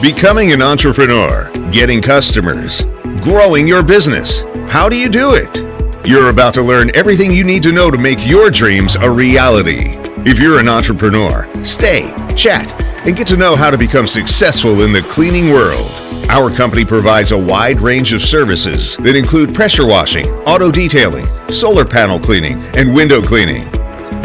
Becoming an entrepreneur, getting customers, growing your business. How do you do it? You're about to learn everything you need to know to make your dreams a reality. If you're an entrepreneur, stay, chat, and get to know how to become successful in the cleaning world. Our company provides a wide range of services that include pressure washing, auto detailing, solar panel cleaning, and window cleaning.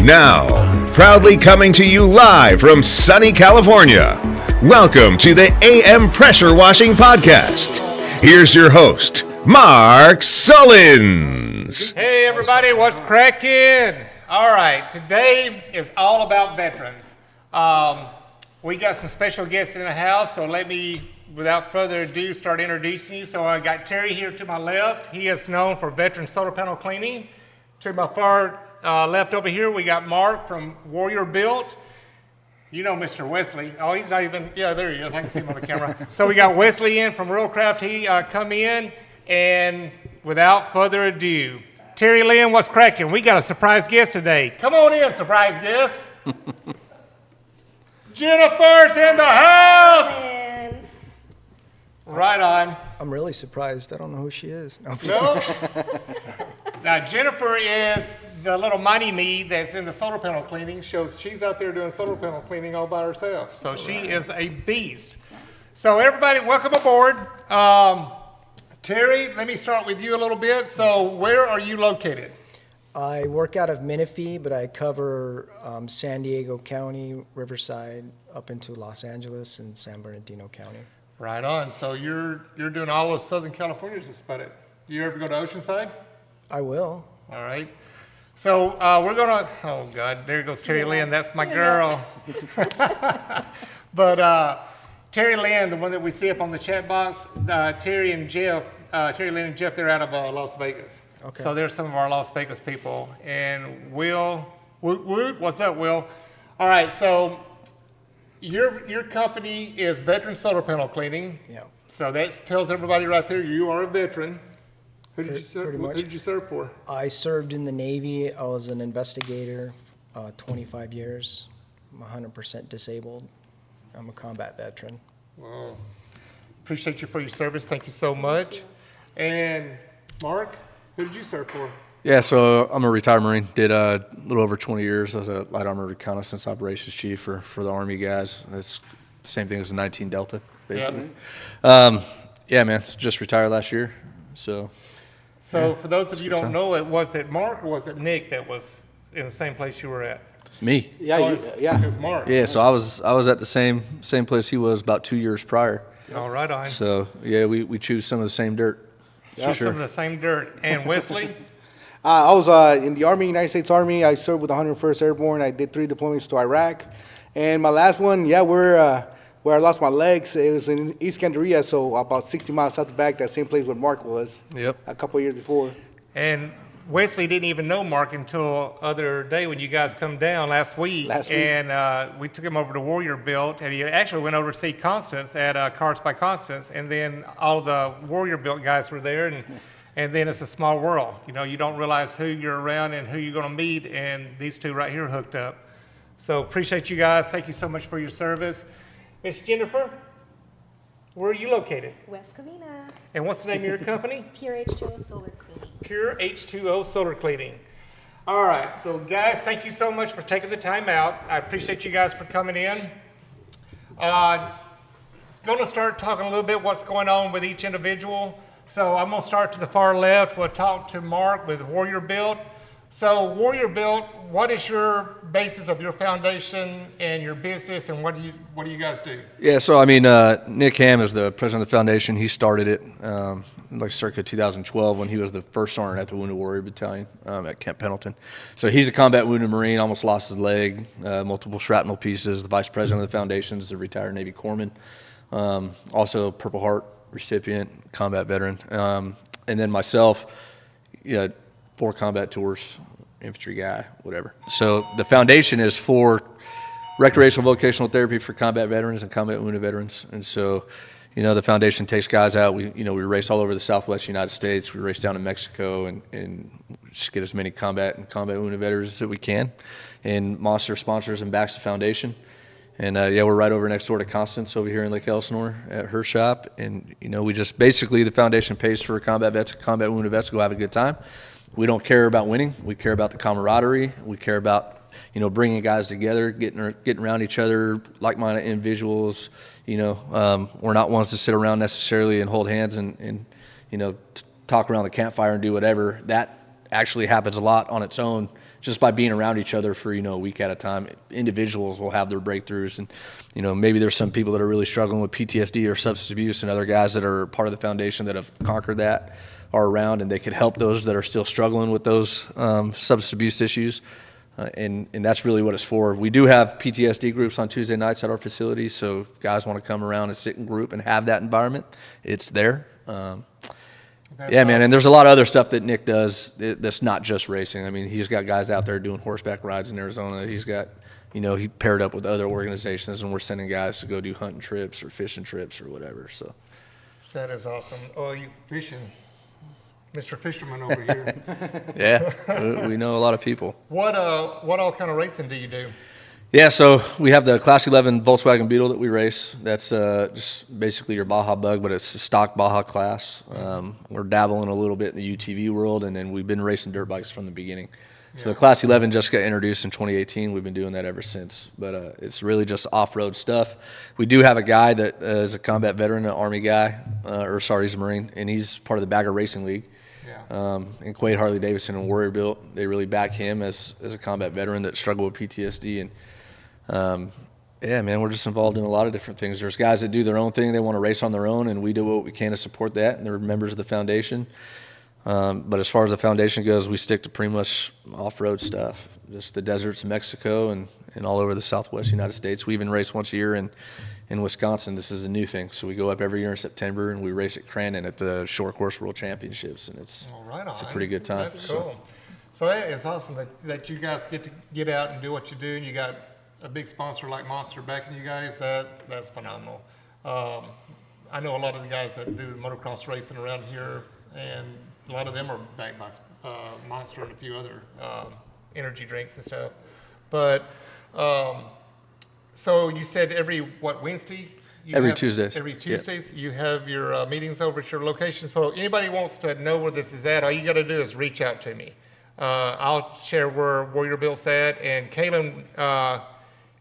Now, proudly coming to you live from sunny California, welcome to the AM Pressure Washing Podcast. Here's your host, Mark Sullins. Hey everybody, what's cracking? All right, today is all about veterans. We got some special guests in the house, so let me, without further ado, start introducing you. So I got Terry here to my left. He is known for veteran solar panel cleaning. To my far left over here, we got Mark from Warrior Built. You know Mr. Wesley. Oh, he's not even, yeah, there he is. I can see him on the camera. So we got Wesley in from Real Craft. He come in, and without further ado, Terry Lynn, what's cracking? We got a surprise guest today. Come on in, surprise guest. Jennifer's in the house. Right on. I'm really surprised. I don't know who she is. No? Now, Jennifer is the little mini-me that's in the solar panel cleaning. She's out there doing solar panel cleaning all by herself. So she is a beast. So everybody, welcome aboard. Terry, let me start with you a little bit. So where are you located? I work out of Menifee, but I cover San Diego County, Riverside, up into Los Angeles and San Bernardino County. Right on. So you're doing all of Southern California, just about it. Do you ever go to Oceanside? I will. All right. So we're gonna, oh God, there goes Terry Lynn, that's my girl. But Terry Lynn, the one that we see up on the chat box, Terry Lynn and Jeff, they're out of Las Vegas. Okay. So they're some of our Las Vegas people. And Will, what's up, Will? All right, so your company is Veteran Solar Panel Cleaning. Yeah. So that tells everybody right there, you are a veteran. Who did you serve? Pretty much. Who did you serve for? I served in the Navy. I was an investigator, 25 years. I'm 100% disabled. I'm a combat veteran. Wow. Appreciate you for your service. Thank you so much. And Mark, who did you serve for? Yeah, so I'm a retired Marine. Did a little over 20 years as a light armor reconnaissance operations chief for the Army guys. It's the same thing as the 19 Delta, basically. Yep. Yeah, man, just retired last year. So for those of you who don't know, was it Mark or was it Nick that was in the same place you were at? me. It was Mark. Yeah, so I was at the same place he was about 2 years prior. All right on. So yeah, we choose some of the same dirt. Yeah, some of the same dirt. And Wesley? I was in the Army, United States Army. I served with the 101st Airborne. I did 3 deployments to Iraq. And my last one, where I lost my legs, it was in East Scandaria, so about 60 miles south of Baghdad, that same place where Mark was. Yep. A couple of years before. And Wesley didn't even know Mark until other day when you guys come down last week. And we took him over to Warrior Built, and he actually went over to see Constance at Cards by Constance, and then all the Warrior Built guys were there, and then it's a small world. You know, you don't realize who you're around and who you're going to meet, and these two right here hooked up. So appreciate you guys. Thank you so much for your service. Miss Jennifer, where are you located? West Covina. And what's the name of your company? Pure H2O Solar Cleaning. Pure H2O Solar Cleaning. All right, so guys, thank you so much for taking the time out. I appreciate you guys for coming in. Going to start talking a little bit what's going on with each individual. So I'm going to start to the far left. We'll talk to Mark with Warrior Built. So Warrior Built, what is your basis of your foundation and your business, and what do you guys do? Yeah, so I mean, Nick Ham is the president of the foundation. He started it like circa 2012 when he was the first sergeant at the Wounded Warrior Battalion at Camp Pendleton. So he's a combat wounded Marine, almost lost his leg, multiple shrapnel pieces. The vice president of the foundation is a retired Navy corpsman, also a Purple Heart recipient, combat veteran. And then myself, 4 combat tours, infantry guy, whatever. So the foundation is for recreational vocational therapy for combat veterans and combat wounded veterans. And so, the foundation takes guys out. We race all over the Southwest United States. We race down to Mexico and just get as many combat and combat wounded veterans as we can. And Monster sponsors and backs the foundation. And yeah, we're right over next door to Constance over here in Lake Elsinore at her shop. And, you know, we just basically, the foundation pays for combat vets, combat wounded vets to go have a good time. We don't care about winning. We care about the camaraderie. We care about, you know, bringing guys together, getting around each other, like-minded individuals. You know, we're not ones to sit around necessarily and hold hands and you know, talk around the campfire and do whatever. That actually happens a lot on its own just by being around each other for, you know, a week at a time. Individuals will have their breakthroughs, and, you know, maybe there's some people that are really struggling with PTSD or substance abuse, and other guys that are part of the foundation that have conquered that are around, and they could help those that are still struggling with those substance abuse issues. And that's really what it's for. We do have PTSD groups on Tuesday nights at our facility, so if guys want to come around and sit in group and have that environment, it's there. Yeah, man, and there's a lot of other stuff that Nick does that's not just racing. I mean, he's got guys out there doing horseback rides in Arizona. He's got, you know, he paired up with other organizations, and we're sending guys to go do hunting trips or fishing trips or whatever. So That is awesome. Oh, you fishing, Mr. Fisherman over here. yeah, we know a lot of people. What all kind of racing do you do? Yeah, so we have the Class 11 Volkswagen Beetle that we race. That's just basically your Baja Bug, but it's a stock Baja class. We're dabbling a little bit in the UTV world, and then we've been racing dirt bikes from the beginning. So the Class 11 just got introduced in 2018. We've been doing that ever since, but it's really just off-road stuff. We do have a guy that is a combat veteran, an Army guy, he's a Marine, and he's part of the Bagger Racing League. And Quade Harley Davidson and Warrior Built, they really back him as a combat veteran that struggled with PTSD. And yeah, man, we're just involved in a lot of different things. There's guys that do their own thing. They want to race on their own, and we do what we can to support that, and they're members of the foundation. But as far as the foundation goes, we stick to pretty much off-road stuff, just the deserts of Mexico and all over the Southwest United States. We even race once a year in Wisconsin. This is a new thing. So we go up every year in September, and we race at Crandon at the Short Course World Championships, and it's a pretty good time. That's cool. So that is awesome that you guys get to get out and do what you do, and you got a big sponsor like Monster backing you guys. That's phenomenal. I know a lot of the guys that do motocross racing around here, and a lot of them are backed by Monster and a few other energy drinks and stuff. But so you said every Wednesday? Every Tuesdays. Every Tuesdays, you have your meetings over at your location. So anybody wants to know where this is at, all you got to do is reach out to me. I'll share where Warrior Built's at, and Kalen,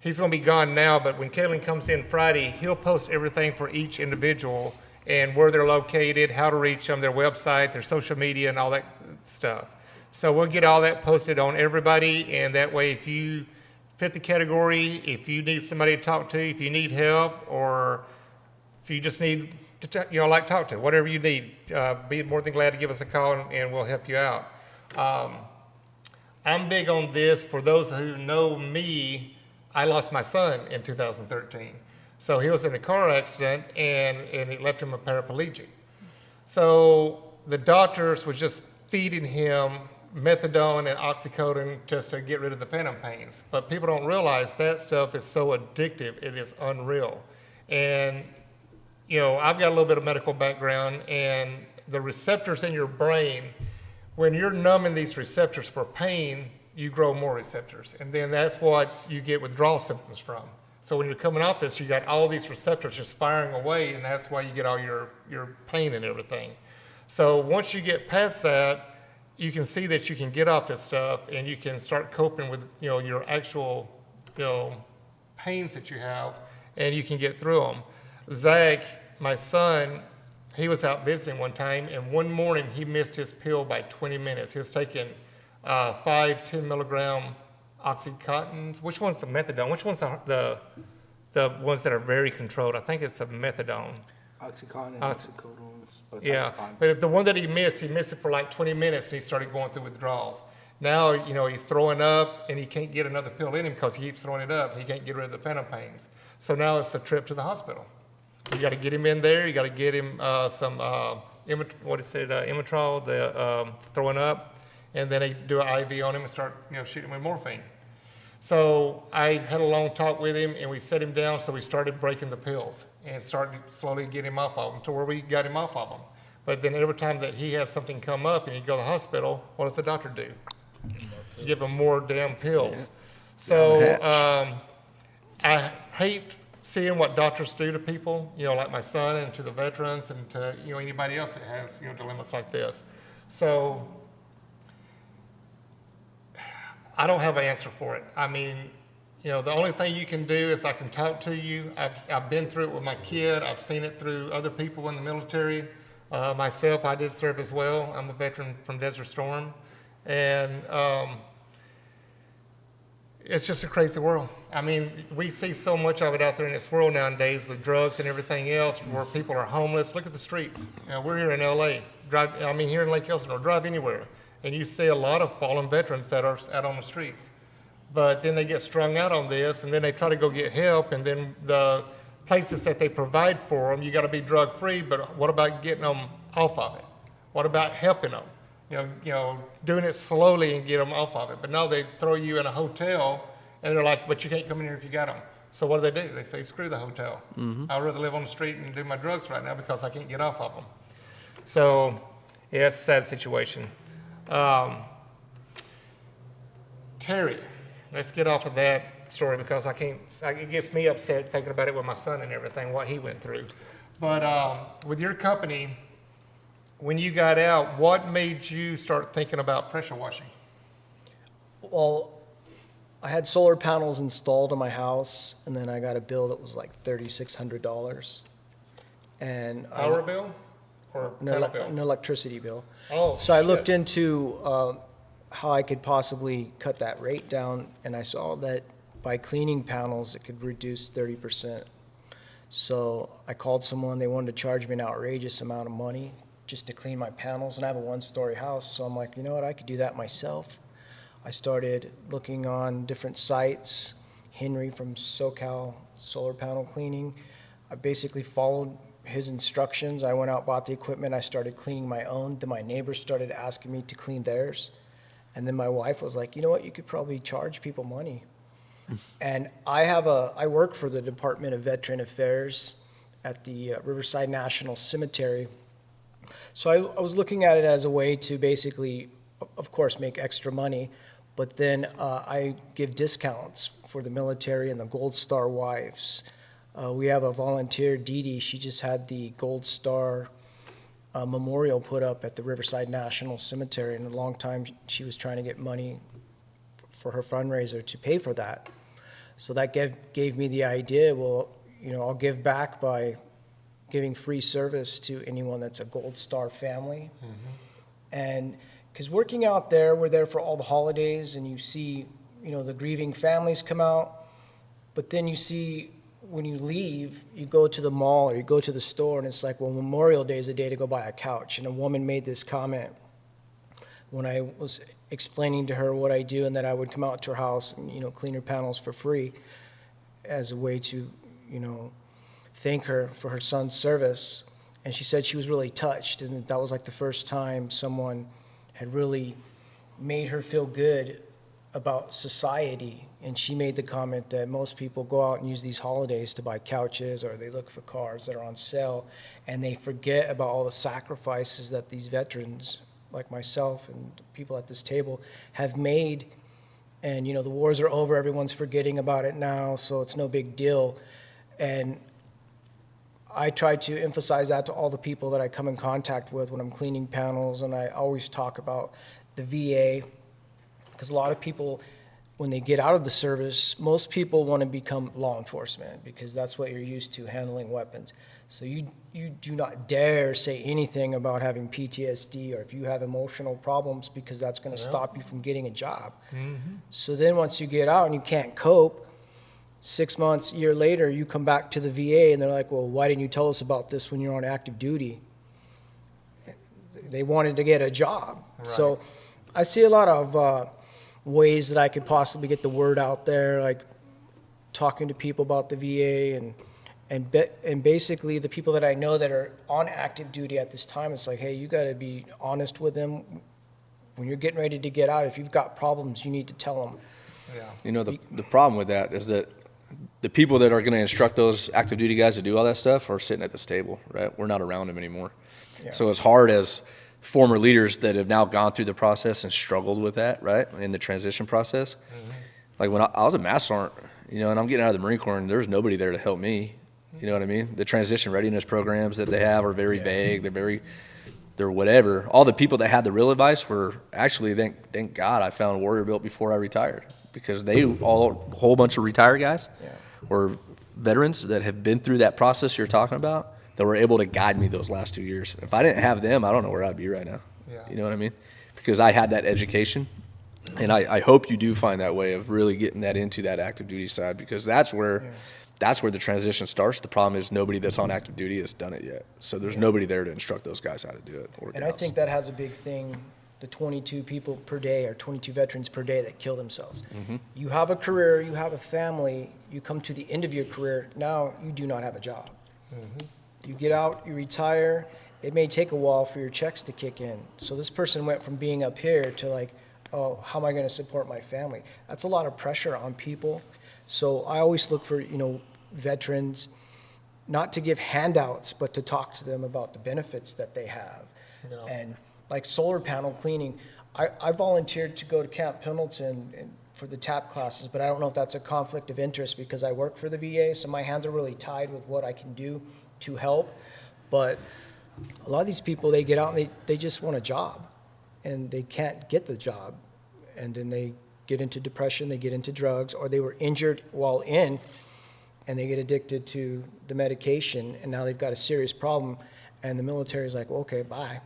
he's going to be gone now, but when Kalen comes in Friday, he'll post everything for each individual and where they're located, how to reach them, their website, their social media, and all that stuff. So we'll get all that posted on everybody, and that way if you fit the category, if you need somebody to talk to, if you need help, or if you just need to talk to, whatever you need, be more than glad to give us a call, and we'll help you out. I'm big on this. For those who know me, I lost my son in 2013. So he was in a car accident, and it left him a paraplegic. So the doctors were just feeding him methadone and oxycodone just to get rid of the phantom pains. But people don't realize that stuff is so addictive. It is unreal. And, I've got a little bit of medical background, and the receptors in your brain, when you're numbing these receptors for pain, you grow more receptors. And then that's what you get withdrawal symptoms from. So when you're coming off this, you got all these receptors just firing away, and that's why you get all your pain and everything. So once you get past that, you can see that you can get off this stuff, and you can start coping with, your actual, pains that you have, and you can get through them. Zach, my son, he was out visiting one time, and one morning he missed his pill by 20 minutes. He was taking 5 10 milligram Oxycontins. Which one's the methadone? Which one's the ones that are very controlled? I think it's the methadone. Oxycontin and oxycodone. Yeah, but if the one that he missed it for like 20 minutes, and he started going through withdrawals. Now, he's throwing up, and he can't get another pill in him because he keeps throwing it up. He can't get rid of the phantom pains. So now it's a trip to the hospital. You got to get him in there. You got to get him some Imitral, the throwing up, and then they do an IV on him and start shooting him with morphine. So I had a long talk with him, and we set him down. So we started breaking the pills and started slowly getting him off of them to where we got him off of them. But then every time that he had something come up and he'd go to the hospital, what does the doctor do? Give him more damn pills. So I hate seeing what doctors do to people, like my son and to the veterans and to, anybody else that has, dilemmas like this. So I don't have an answer for it. I mean, the only thing you can do is I can talk to you. I've been through it with my kid. I've seen it through other people in the military. Myself, I did serve as well. I'm a veteran from Desert Storm. And it's just a crazy world. I mean, we see so much of it out there in this world nowadays with drugs and everything else where people are homeless. Look at the streets. We're here in L.A. Here in Lake Elsinore, drive anywhere. And you see a lot of fallen veterans that are out on the streets. But then they get strung out on this, and then they try to go get help, and then the places that they provide for them, you got to be drug-free, but what about getting them off of it? What about helping them? Doing it slowly and get them off of it. But no, they throw you in a hotel, and they're like, but you can't come in here if you got them. So what do? They say, screw the hotel. I'd rather live on the street and do my drugs right now because I can't get off of them. So, yeah, it's a sad situation. Terry, let's get off of that story because it gets me upset thinking about it with my son and everything, what he went through. But with your company, when you got out, what made you start thinking about pressure washing? Well, I had solar panels installed on my house, and then I got a bill that was like $3,600. And Power bill or panel bill? an electricity bill. Oh, So I shit. looked into how I could possibly cut that rate down, and I saw that by cleaning panels, it could reduce 30%. So I called someone, they wanted to charge me an outrageous amount of money just to clean my panels, and I have a one-story house, so I'm like, you know what, I could do that myself. I started looking on different sites, Henry from SoCal Solar Panel Cleaning. I basically followed his instructions. I went out, bought the equipment, I started cleaning my own, then my neighbors started asking me to clean theirs. And then my wife was like, you know what, you could probably charge people money. And I work for the Department of Veteran Affairs at the Riverside National Cemetery. So I was looking at it as a way to basically, of course, make extra money, but then I give discounts for the military and the Gold Star wives. We have a volunteer, Dee Dee, she just had the Gold Star memorial put up at the Riverside National Cemetery, and a long time she was trying to get money for her fundraiser to pay for that. So that gave me the idea, well, I'll give back by giving free service to anyone that's a Gold Star family. And because working out there, we're there for all the holidays, and you see, the grieving families come out, but then you see when you leave, you go to the mall or you go to the store, and it's like, well, Memorial Day is a day to go buy a couch. And a woman made this comment when I was explaining to her what I do and that I would come out to her house and, clean her panels for free as a way to, thank her for her son's service. And she said she was really touched, and that was like the first time someone had really made her feel good about society. And she made the comment that most people go out and use these holidays to buy couches, or they look for cars that are on sale, and they forget about all the sacrifices that these veterans, like myself and people at this table, have made. And, the wars are over, everyone's forgetting about it now, so it's no big deal. And I try to emphasize that to all the people that I come in contact with when I'm cleaning panels, and I always talk about the VA, because a lot of people, when they get out of the service, most people want to become law enforcement because that's what you're used to, handling weapons. So you do not dare say anything about having PTSD or if you have emotional problems, because that's going to stop you from getting a job. So then once you get out and you can't cope, 6 months, a year later, you come back to the VA and they're like, well, why didn't you tell us about this when you're on active duty? They wanted to get a job. Right. So I see a lot of ways that I could possibly get the word out there, like talking to people about the VA and basically the people that I know that are on active duty at this time. It's like, hey, you got to be honest with them when you're getting ready to get out. If you've got problems, you need to tell them. Yeah. The problem with that is that the people that are going to instruct those active duty guys to do all that stuff are sitting at this table, right? We're not around them anymore. Yeah. So as hard as former leaders that have now gone through the process and struggled with that, right, in the transition process. Like when I was a master sergeant, you know, and I'm getting out of the Marine Corps and there's nobody there to help me. You know what I mean? The transition readiness programs that they have are very vague. They're whatever. All the people that had the real advice were actually, thank God I found Warrior Built before I retired, because a whole bunch of retired guys were veterans that have been through that process you're talking about, that were able to guide me those last 2 years. If I didn't have them, I don't know where I'd be right now. Yeah. You know what I mean? Because I had that education. And I hope you do find that way of really getting that into that active duty side, because that's where the transition starts. The problem is nobody that's on active duty has done it yet. So there's nobody there to instruct those guys how to do it. Or And I think that has a big thing, the 22 people per day or 22 veterans per day that kill themselves. You have a career, you have a family, you come to the end of your career, now you do not have a job. You get out, you retire, it may take a while for your checks to kick in. So this person went from being up here to like, oh, how am I going to support my family? That's a lot of pressure on people. So I always look for, veterans, not to give handouts, but to talk to them about the benefits that they have. Yeah. And like solar panel cleaning, I volunteered to go to Camp Pendleton for the TAP classes, but I don't know if that's a conflict of interest because I work for the VA, so my hands are really tied with what I can do to help. But a lot of these people, they get out and they just want a job, and they can't get the job. And then they get into depression, they get into drugs, or they were injured while in, and they get addicted to the medication, and now they've got a serious problem, and the military's like, well, okay, bye.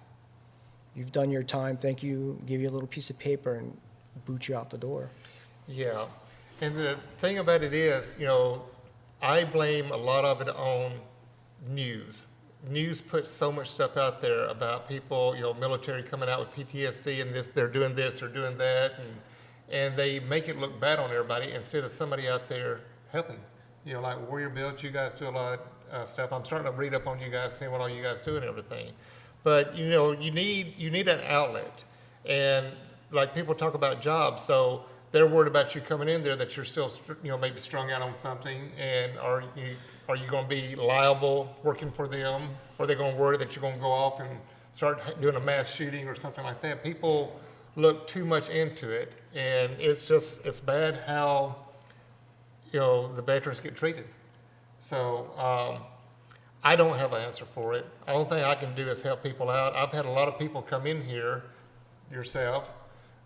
You've done your time, thank you, give you a little piece of paper and boot you out the door. Yeah, and the thing about it is, I blame a lot of it on news. News puts so much stuff out there about people, military coming out with PTSD and this, they're doing this, they're doing that, and they make it look bad on everybody instead of somebody out there helping. Like Warrior Built, you guys do a lot of stuff. I'm starting to read up on you guys, seeing what all you guys do and everything. But, you need an outlet. And like people talk about jobs, so they're worried about you coming in there that you're still, maybe strung out on something, and are you going to be liable working for them? Or are they going to worry that you're going to go off and start doing a mass shooting or something like that? People look too much into it, and it's bad how, the veterans get treated. So I don't have an answer for it. The only thing I can do is help people out. I've had a lot of people come in here, yourself,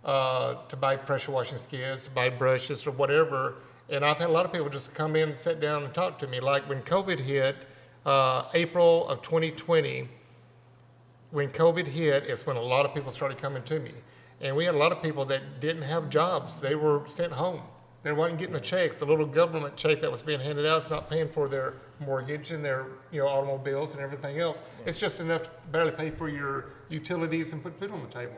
to buy pressure washing skids, to buy brushes or whatever. And I've had a lot of people just come in, sit down and talk to me. Like when COVID hit, April of 2020, when COVID hit, it's when a lot of people started coming to me. And we had a lot of people that didn't have jobs. They were sent home. They weren't getting the checks. The little government check that was being handed out is not paying for their mortgage and their automobiles and everything else. It's just enough to barely pay for your utilities and put food on the table.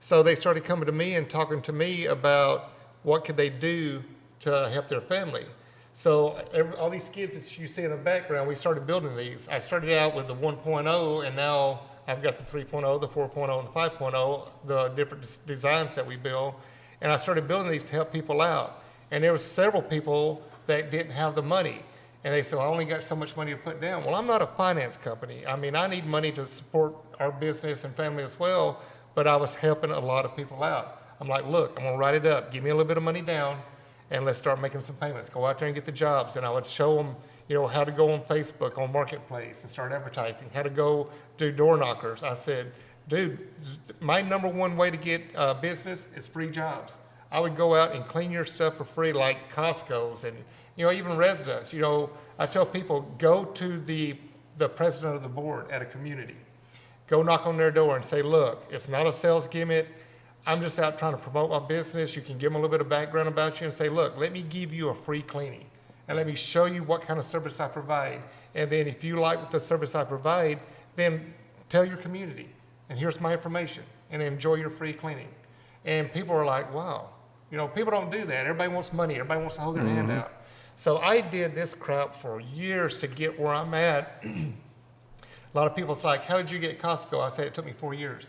So they started coming to me and talking to me about what could they do to help their family. So all these skids that you see in the background, we started building these. I started out with the 1.0, and now I've got the 3.0, the 4.0, and the 5.0, the different designs that we build. And I started building these to help people out. And there were several people that didn't have the money. And they said, well, I only got so much money to put down. Well, I'm not a finance company. I mean, I need money to support our business and family as well, but I was helping a lot of people out. I'm like, look, I'm gonna write it up. Give me a little bit of money down, and let's start making some payments. Go out there and get the jobs. And I would show them, how to go on Facebook, on Marketplace, and start advertising, how to go do door knockers. I said, dude, my number one way to get business is free jobs. I would go out and clean your stuff for free, like Costco's and, even residents. I tell people, go to the president of the board at a community. Go knock on their door and say, look, it's not a sales gimmick. I'm just out trying to promote my business. You can give them a little bit of background about you and say, look, let me give you a free cleaning, and let me show you what kind of service I provide. And then if you like the service I provide, then tell your community, and here's my information, and enjoy your free cleaning. And people are like, wow, people don't do that. Everybody wants money. Everybody wants to hold their hand out. So I did this crap for years to get where I'm at. A lot of people's like, how did you get Costco? I said, it took me 4 years.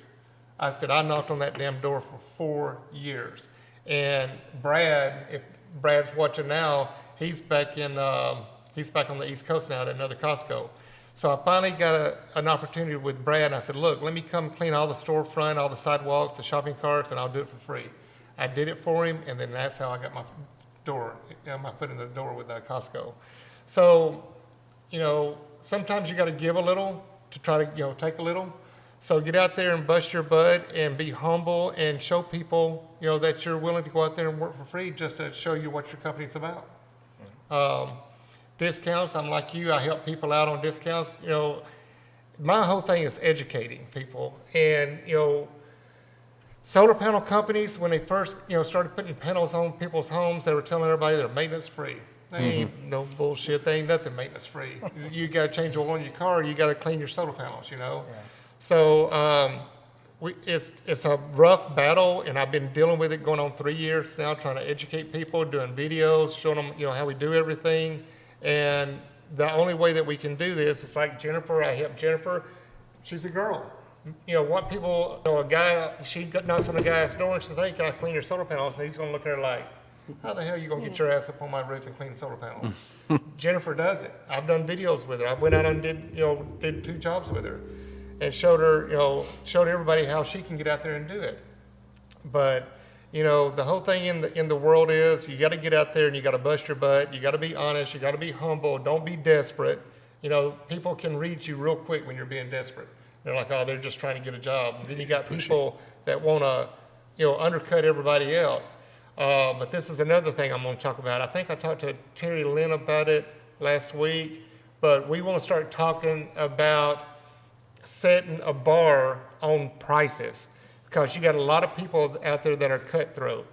I said, I knocked on that damn door for 4 years. And Brad, if Brad's watching now, he's back on the East Coast now at another Costco. So I finally got an opportunity with Brad, and I said, look, let me come clean all the storefront, all the sidewalks, the shopping carts, and I'll do it for free. I did it for him, and then that's how I got my door, my foot in the door with Costco. So, sometimes you got to give a little to try to, take a little. So get out there and bust your butt and be humble and show people, that you're willing to go out there and work for free just to show you what your company's about. Discounts, I'm like you, I help people out on discounts. My whole thing is educating people. And, solar panel companies, when they first, started putting panels on people's homes, they were telling everybody they're maintenance free. They ain't no bullshit. They ain't nothing maintenance free. You got to change oil in your car. You got to clean your solar panels, Yeah. So it's a rough battle, and I've been dealing with it going on 3 years now, trying to educate people, doing videos, showing them, how we do everything. And the only way that we can do this is like Jennifer. I help Jennifer. She's a girl. What people, a guy, she knocks on the guy's door and says, "Hey, can I clean your solar panels?" And he's going to look at her like, "How the hell are you going to get your ass up on my roof and clean solar panels?" Jennifer does it. I've done videos with her. I went out and did 2 jobs with her and showed her, showed everybody how she can get out there and do it. But, the whole thing in the world is you got to get out there and you got to bust your butt. You got to be honest. You got to be humble. Don't be desperate. People can read you real quick when you're being desperate. They're like, oh, they're just trying to get a job. And then you got people that want to, undercut everybody else. But this is another thing I'm going to talk about. I think I talked to Terry Lynn about it last week, but we want to start talking about setting a bar on prices because you got a lot of people out there that are cutthroat.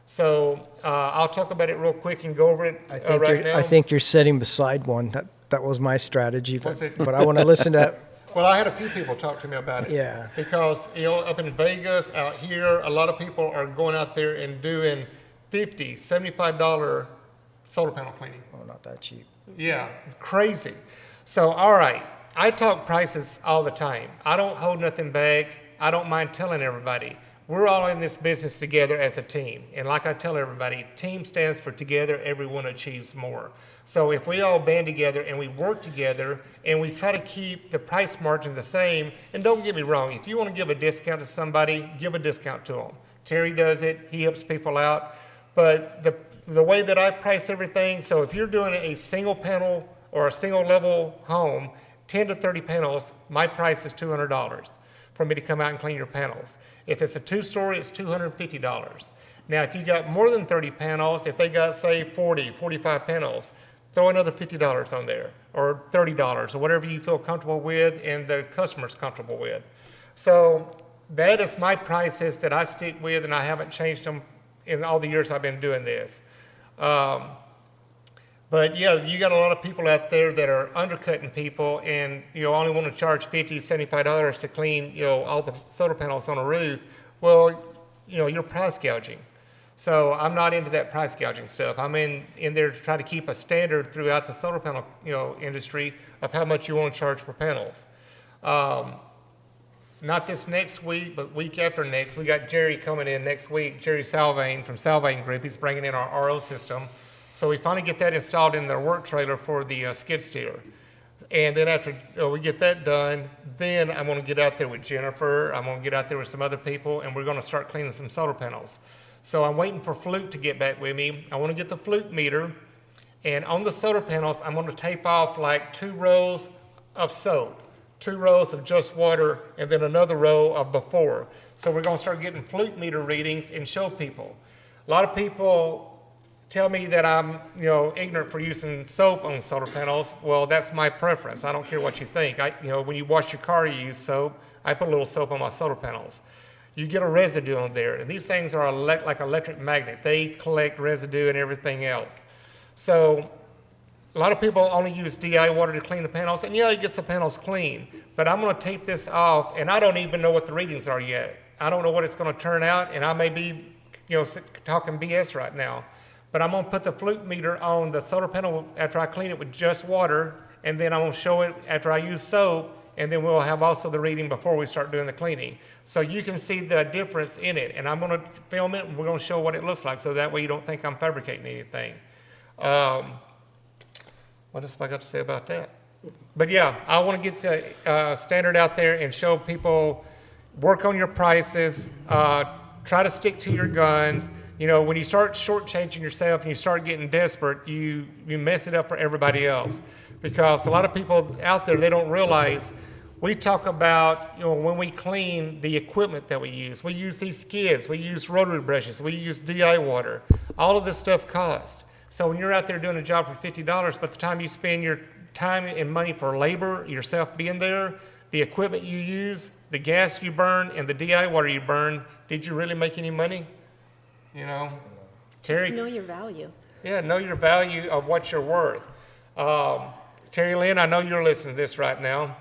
So I'll talk about it real quick and go over it right now. I think you're sitting beside one. That was my strategy, but I want to listen to. Well, I had a few people talk to me about it. Yeah. Because, up in Vegas, out here, a lot of people are going out there and doing $50, $75 solar panel cleaning. Oh, not that cheap. Yeah, crazy. So, all right, I talk prices all the time. I don't hold nothing back. I don't mind telling everybody. We're all in this business together as a team. And like I tell everybody, team stands for together, everyone achieves more. So if we all band together and we work together and we try to keep the price margin the same, and don't get me wrong, if you want to give a discount to somebody, give a discount to them. Terry does it, he helps people out. But the way that I price everything, so if you're doing a single panel or a single level home, 10 to 30 panels, my price is $200 for me to come out and clean your panels. If it's a 2-story, it's $250. Now, if you got more than 30 panels, if they got, say, 40, 45 panels, throw another $50 on there, or $30, or whatever you feel comfortable with and the customer's comfortable with. So that is my prices that I stick with, and I haven't changed them in all the years I've been doing this. But yeah, you got a lot of people out there that are undercutting people and only want to charge $50, $75 to clean all the solar panels on a roof. Well, you're price gouging. So I'm not into that price gouging stuff. I'm in there to try to keep a standard throughout the solar panel industry of how much you want to charge for panels. Not this next week, but week after next. We got Jerry coming in next week, Jerry Salvain from Salvain Group. He's bringing in our RO system. So we finally get that installed in their work trailer for the skid steer. And then after we get that done, then I'm going to get out there with Jennifer. I'm going to get out there with some other people, and we're going to start cleaning some solar panels. So I'm waiting for Fluke to get back with me. I want to get the Fluke meter. And on the solar panels, I'm going to tape off like 2 rows of soap, 2 rows of just water, and then another row of before. So we're going to start getting Fluke meter readings and show people. A lot of people tell me that I'm, ignorant for using soap on solar panels. Well, that's my preference. I don't care what you think. When you wash your car, you use soap. I put a little soap on my solar panels. You get a residue on there, and these things are like electric magnet. They collect residue and everything else. So a lot of people only use DI water to clean the panels, and yeah, it gets the panels clean. But I'm going to tape this off, and I don't even know what the readings are yet. I don't know what it's going to turn out, and I may be, talking BS right now. But I'm going to put the Fluke meter on the solar panel after I clean it with just water, and then I'm going to show it after I use soap, and then we'll have also the reading before we start doing the cleaning. So you can see the difference in it, and I'm going to film it, and we're going to show what it looks like, so that way you don't think I'm fabricating anything. What else have I got to say about that? But yeah, I want to get the standard out there and show people, work on your prices, try to stick to your guns. You know, when you start shortchanging yourself and you start getting desperate, you mess it up for everybody else. Because a lot of people out there, they don't realize, we talk about, you know, when we clean the equipment that we use these skids, we use rotary brushes, we use DI water. All of this stuff costs. So when you're out there doing a job for $50, by the time you spend your time and money for labor, yourself being there, the equipment you use, the gas you burn, and the DI water you burn, did you really make any money? You know, Terry. Just know your value. Yeah, know your value of what you're worth. Terry Lynn, I know you're listening to this right now.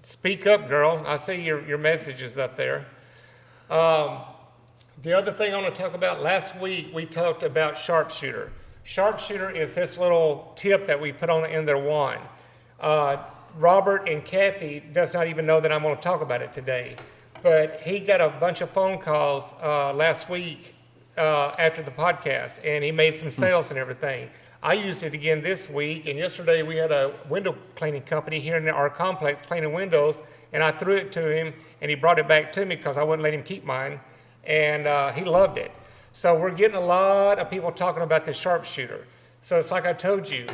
Speak up, girl. I see your messages up there. The other thing I want to talk about, last week we talked about sharpshooter. Sharpshooter is this little tip that we put on the end of their wand. Robert and Kathy does not even know that I'm going to talk about it today, but he got a bunch of phone calls last week after the podcast, and he made some sales and everything. I used it again this week, and yesterday we had a window cleaning company here in our complex cleaning windows, and I threw it to him, and he brought it back to me because I wouldn't let him keep mine, and he loved it. So we're getting a lot of people talking about the sharpshooter. So it's like I told you,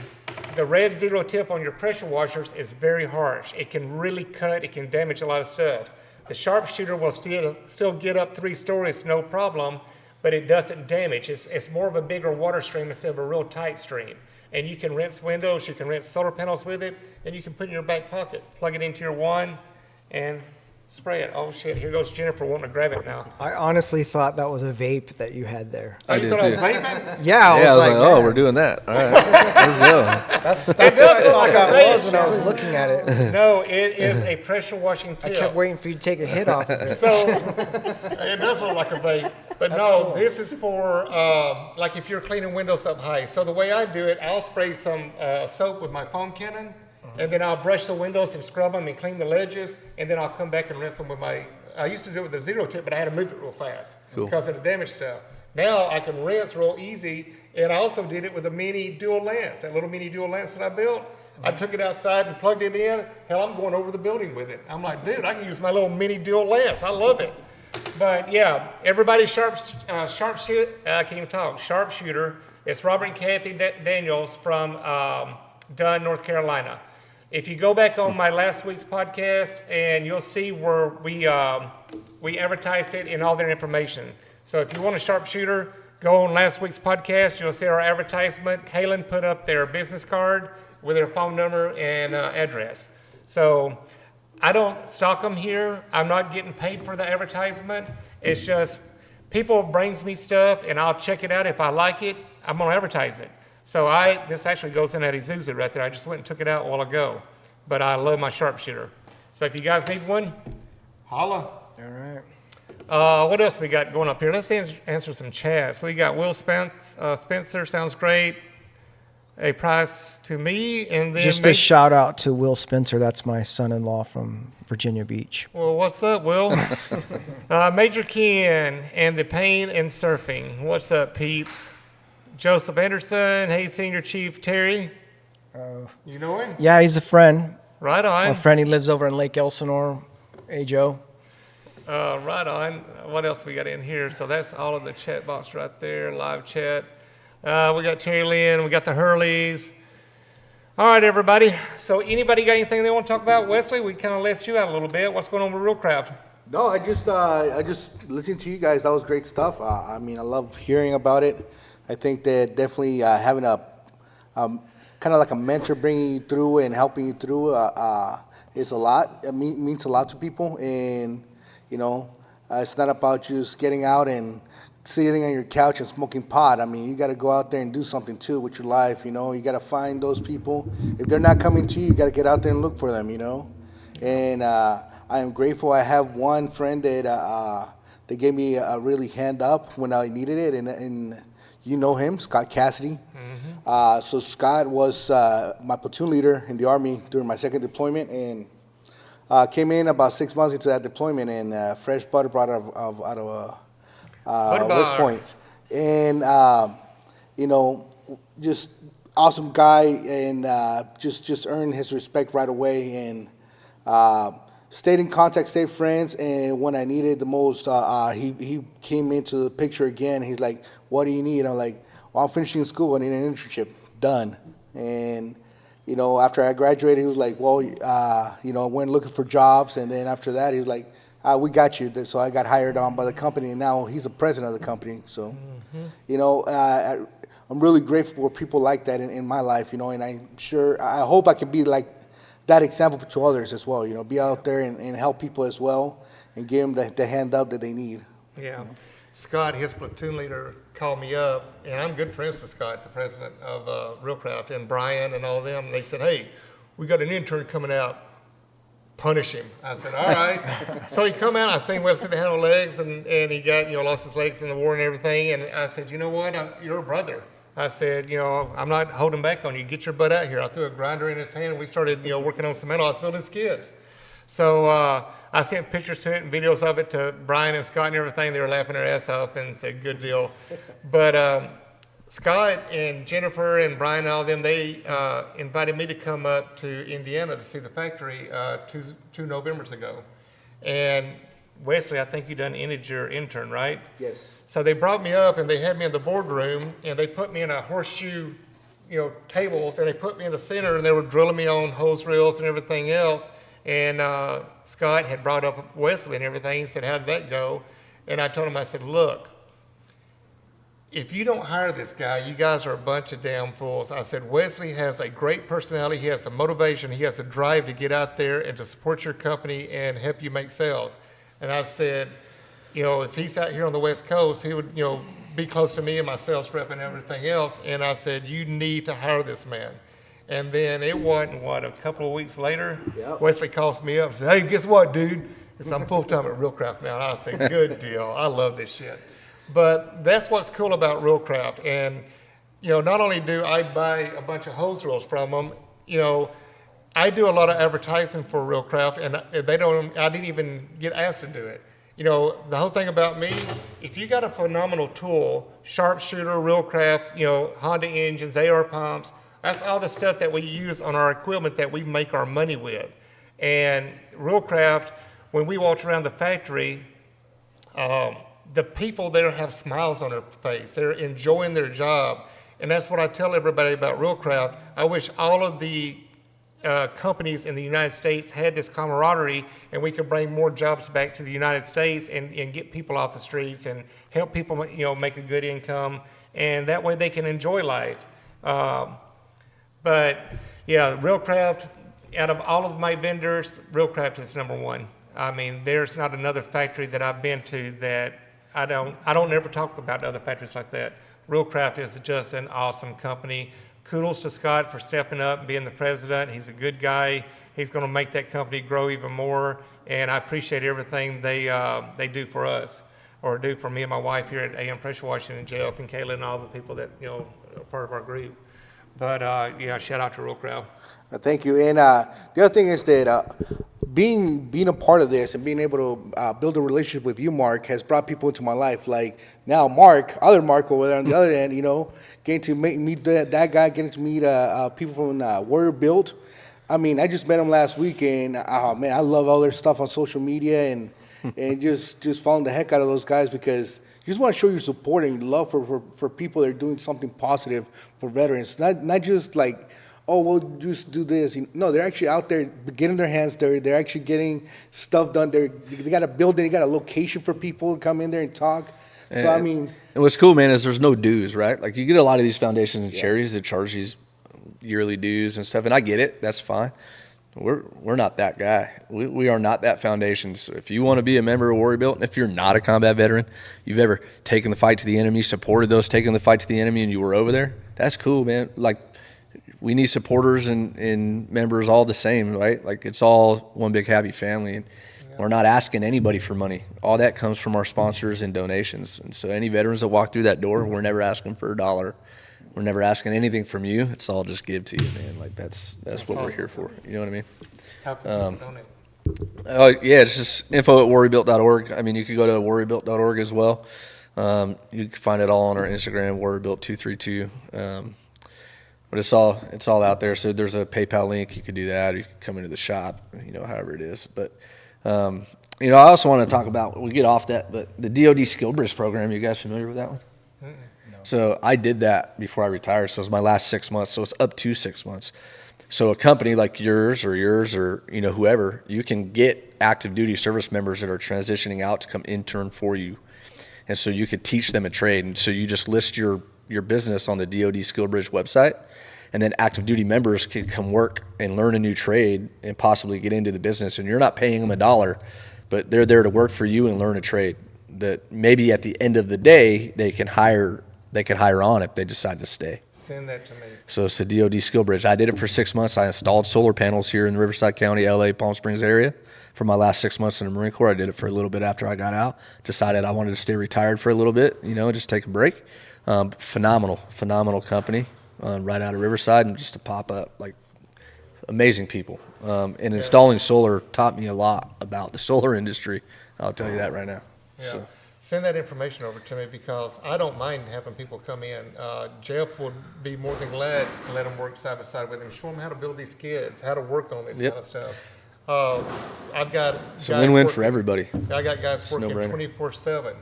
the red zero tip on your pressure washers is very harsh. It can really cut, it can damage a lot of stuff. The sharpshooter will still get up 3 stories, no problem, but it doesn't damage. It's more of a bigger water stream instead of a real tight stream. And you can rinse windows, you can rinse solar panels with it, and you can put it in your back pocket, plug it into your wand, and spray it. Oh shit, here goes Jennifer wanting to grab it now. I honestly thought that was a vape that you had there. Oh, I you did thought I was too. vaping? Yeah, I was like, oh, man, we're doing that. All right, let's go. That's does what I look thought like a that vape, was when I was looking at it. No, it is a pressure washing I tip. kept waiting for you to take a hit off of it. So it does look like a vape, but That's no, cool. this is for like if you're cleaning windows up high. So the way I do it, I'll spray some soap with my foam cannon, and then I'll brush the windows and scrub them and clean the ledges, and then I'll come back and rinse them with my. I used to do it with the zero tip, but I had to move it real fast because of the damage stuff. Now I can rinse real easy, and I also did it with a mini dual lens, that little mini dual lens that I built. I took it outside and plugged it in. Hell, I'm going over the building with it. I'm like, dude, I can use my little mini dual lens. I love it. But yeah, everybody sharpshooter. I can't even talk. Sharpshooter. It's Robert and Kathy Daniels from Dunn, North Carolina. If you go back on my last week's podcast, and you'll see where we advertised it and all their information. So if you want a sharpshooter, go on last week's podcast. You'll see our advertisement. Kaylin put up their business card with their phone number and address. So I don't stock them here. I'm not getting paid for the advertisement. It's just people brings me stuff, and I'll check it out. If I like it, I'm gonna advertise it. So this actually goes in that Isuzu right there. I just went and took it out a while ago, but I love my sharpshooter. So if you guys need one, holla. All right. What else we got going up here? Let's answer some chats. We got Will Spencer, sounds great. A price to me, and then Just a shout out to Will Spencer. That's my son-in-law from Virginia Beach. Well, what's up, Will? Major Ken and the pain and surfing. What's up, Pete? Joseph Anderson. Hey, Senior Chief Terry. You know him? Yeah, he's a friend. Right My on. friend, he lives over in Lake Elsinore. Hey, Joe. Right on. What else we got in here? So that's all of the chat box right there, live chat. We got Terry Lynn. We got the Hurleys. All right, everybody. So anybody got anything they want to talk about? Wesley, we kind of left you out a little bit. What's going on with Real Craft? No, I just listening to you guys. That was great stuff. I mean, I love hearing about it. I think that definitely having a kind of like a mentor bringing you through and helping you through is a lot. It means a lot to people, and you know, it's not about just getting out and sitting on your couch and smoking pot. I mean, you got to go out there and do something too with your life. You know, you got to find those people. If they're not coming to you, you got to get out there and look for them. You know, and I am grateful. I have one friend that they gave me a really hand up when I needed it, and you know him, Scott Cassidy. Mm-hmm. So Scott was my platoon leader in the Army during my second deployment, and came in about 6 months into that deployment, and fresh butter brought out of West Point. And, you know, just awesome guy, and just earned his respect right away. And stayed in contact, stayed friends, and when I needed the most, he came into the picture again. He's like, "What do you need?" I'm like, "Well, I'm finishing school. I need an internship." Done. And you know, after I graduated, he was like, "Well, you know, I went looking for jobs," and then after that, he was like, "We got you." So I got hired on by the company, and now he's the president of the company. So, you know, I'm really grateful for people like that in my life. You know, and I hope I can be like that example to others as well. You know, be out there and help people as well, and give them the hand up that they need. Yeah. Scott, his platoon leader, called me up, and I'm good friends with Scott, the president of Realcraft, and Brian and all of them. They said, "Hey, we got an intern coming out. Punish him." I said, "All right." So he come out. I seen Wesley handle legs, and he got, you know, lost his legs in the war and everything. And I said, "You know what? You're a brother." I said, "You know, I'm not holding back on you. Get your butt out here." I threw a grinder in his hand, and we started, you know, working on cement. I was building skids. So I sent pictures to it and videos of it to Brian and Scott and everything. They were laughing their ass off and said, "Good deal." But Scott and Jennifer and Brian and all of them, they invited me to come up to Indiana to see the factory two Novembers ago. And Wesley, I think you done ended your intern, right? Yes. So they brought me up and they had me in the boardroom and they put me in a horseshoe, you know, tables, and they put me in the center and they were drilling me on hose reels and everything else. And Scott had brought up Wesley and everything. He said, "How did that go?" And I told him, I said, "Look, if you don't hire this guy, you guys are a bunch of damn fools." I said, "Wesley has a great personality. He has the motivation. He has the drive to get out there and to support your company and help you make sales." And I said, "You know, if he's out here on the West Coast, he would, you know, be close to me and my sales rep and everything else." And I said, "You need to hire this man." And then it wasn't, a couple of weeks later, Yep. Wesley calls me up and says, "Hey, guess what, dude?" Because I'm full-time at Realcraft now. And I said, "Good deal. I love this shit." But that's what's cool about Realcraft. And, you know, not only do I buy a bunch of hose reels from them, you know, I do a lot of advertising for Realcraft, and I didn't even get asked to do it. You know, the whole thing about me, if you got a phenomenal tool, sharpshooter, Realcraft, you know, Honda engines, AR pumps, that's all the stuff that we use on our equipment that we make our money with. And Realcraft, when we walked around the factory, the people there have smiles on their face. They're enjoying their job. And that's what I tell everybody about Realcraft. I wish all of the companies in the United States had this camaraderie, and we could bring more jobs back to the United States and get people off the streets and help people, you know, make a good income. And that way they can enjoy life. But yeah, Realcraft, out of all of my vendors, Realcraft is number one. I mean, there's not another factory that I've been to that I don't ever talk about other factories like that. Realcraft is just an awesome company. Kudos to Scott for stepping up and being the president. He's a good guy. He's going to make that company grow even more. And I appreciate everything they do for us, or do for me and my wife here at AM Pressure Washing, and Jeff and Kayla and all the people that, you know, are part of our group. But yeah, shout out to Realcraft. Thank you. And the other thing is that being a part of this and being able to build a relationship with you, Mark, has brought people into my life. Like now, other Mark over there on the other end, you know, getting to meet that guy, getting to meet people from Warrior Built. I mean, I just met them last week, and man, I love all their stuff on social media and just following the heck out of those guys, because you just want to show your support and your love for people that are doing something positive for veterans. Not just like, oh, we'll just do this. No, they're actually out there getting their hands dirty. They're actually getting stuff done. They got a building, they got a location for people to come in there and talk. So, I mean. And what's cool, man, is there's no dues, right? Like, you get a lot of these foundations and charities that charge these yearly dues and stuff, and I get it. That's fine. We're not that guy. We are not that foundation. So if you want to be a member of Warrior Built, and if you're not a combat veteran, you've ever taken the fight to the enemy, supported those taking the fight to the enemy, and you were over there, that's cool, man. Like, we need supporters and members all the same, right? Like, it's all one big happy family, and we're not asking anybody for money. All that comes from our sponsors and donations. And so any veterans that walk through that door, we're never asking for $1. We're never asking anything from you. It's all just give to you, man. Like, that's what we're here for. You know what I mean? How can people donate? Yeah, it's just info@warriorbuilt.org. I mean, you could go to warriorbuilt.org as well. You can find it all on our Instagram, warriorbuilt232. But it's all out there. So there's a PayPal link. You could do that, or you could come into the shop, you know, however it is. But You know, I also want to talk about, we get off that, but the DoD Skill Bridge program, you guys familiar with that one? So I did that before I retired, so it was my last 6 months, so it's up to 6 months. So a company like yours or you know, whoever, you can get active duty service members that are transitioning out to come intern for you. And so you could teach them a trade. And so you just list your business on the DoD Skill Bridge website, and then active duty members can come work and learn a new trade and possibly get into the business. And you're not paying them $1, but they're there to work for you and learn a trade that maybe at the end of the day they can hire on if they decide to stay. Send that to me. So it's the DoD Skill Bridge. I did it for 6 months. I installed solar panels here in the Riverside County, LA, Palm Springs area for my last 6 months in the Marine Corps. I did it for a little bit after I got out. Decided I wanted to stay retired for a little bit, you know, just take a break. Phenomenal company right out of Riverside, and just to pop up, like, amazing people. And installing solar taught me a lot about the solar industry. I'll tell you that right now. Yeah. So. Send that information over to me because I don't mind having people come in. Jeff would be more than glad to let them work side by side with him, show them how to build these skids, how to work on this Yep. kind of stuff. I've got It's a guys win-win working- for everybody. I got guys working no-brainer. 24/7.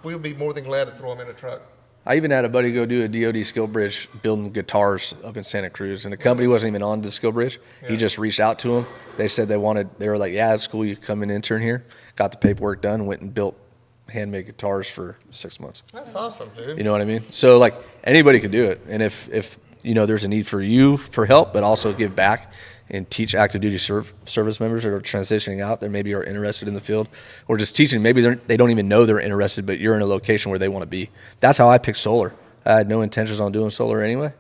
We'll be more than glad to throw them in a truck. I even had a buddy go do a DoD Skill Bridge building guitars up in Santa Cruz, and the company wasn't even on the Skill Bridge. He Yeah. just reached out to them. They said they were like, yeah, it's cool, you come and intern here. Got the paperwork done, went and built handmade guitars for 6 months. That's awesome, dude. You know what I mean? So like anybody could do it. And if you know, there's a need for you for help, but also give back and teach active duty service members that are transitioning out that maybe are interested in the field, or just teaching, maybe they don't even know they're interested, but you're in a location where they want to be. That's how I picked solar. I had no intentions on doing solar anyway.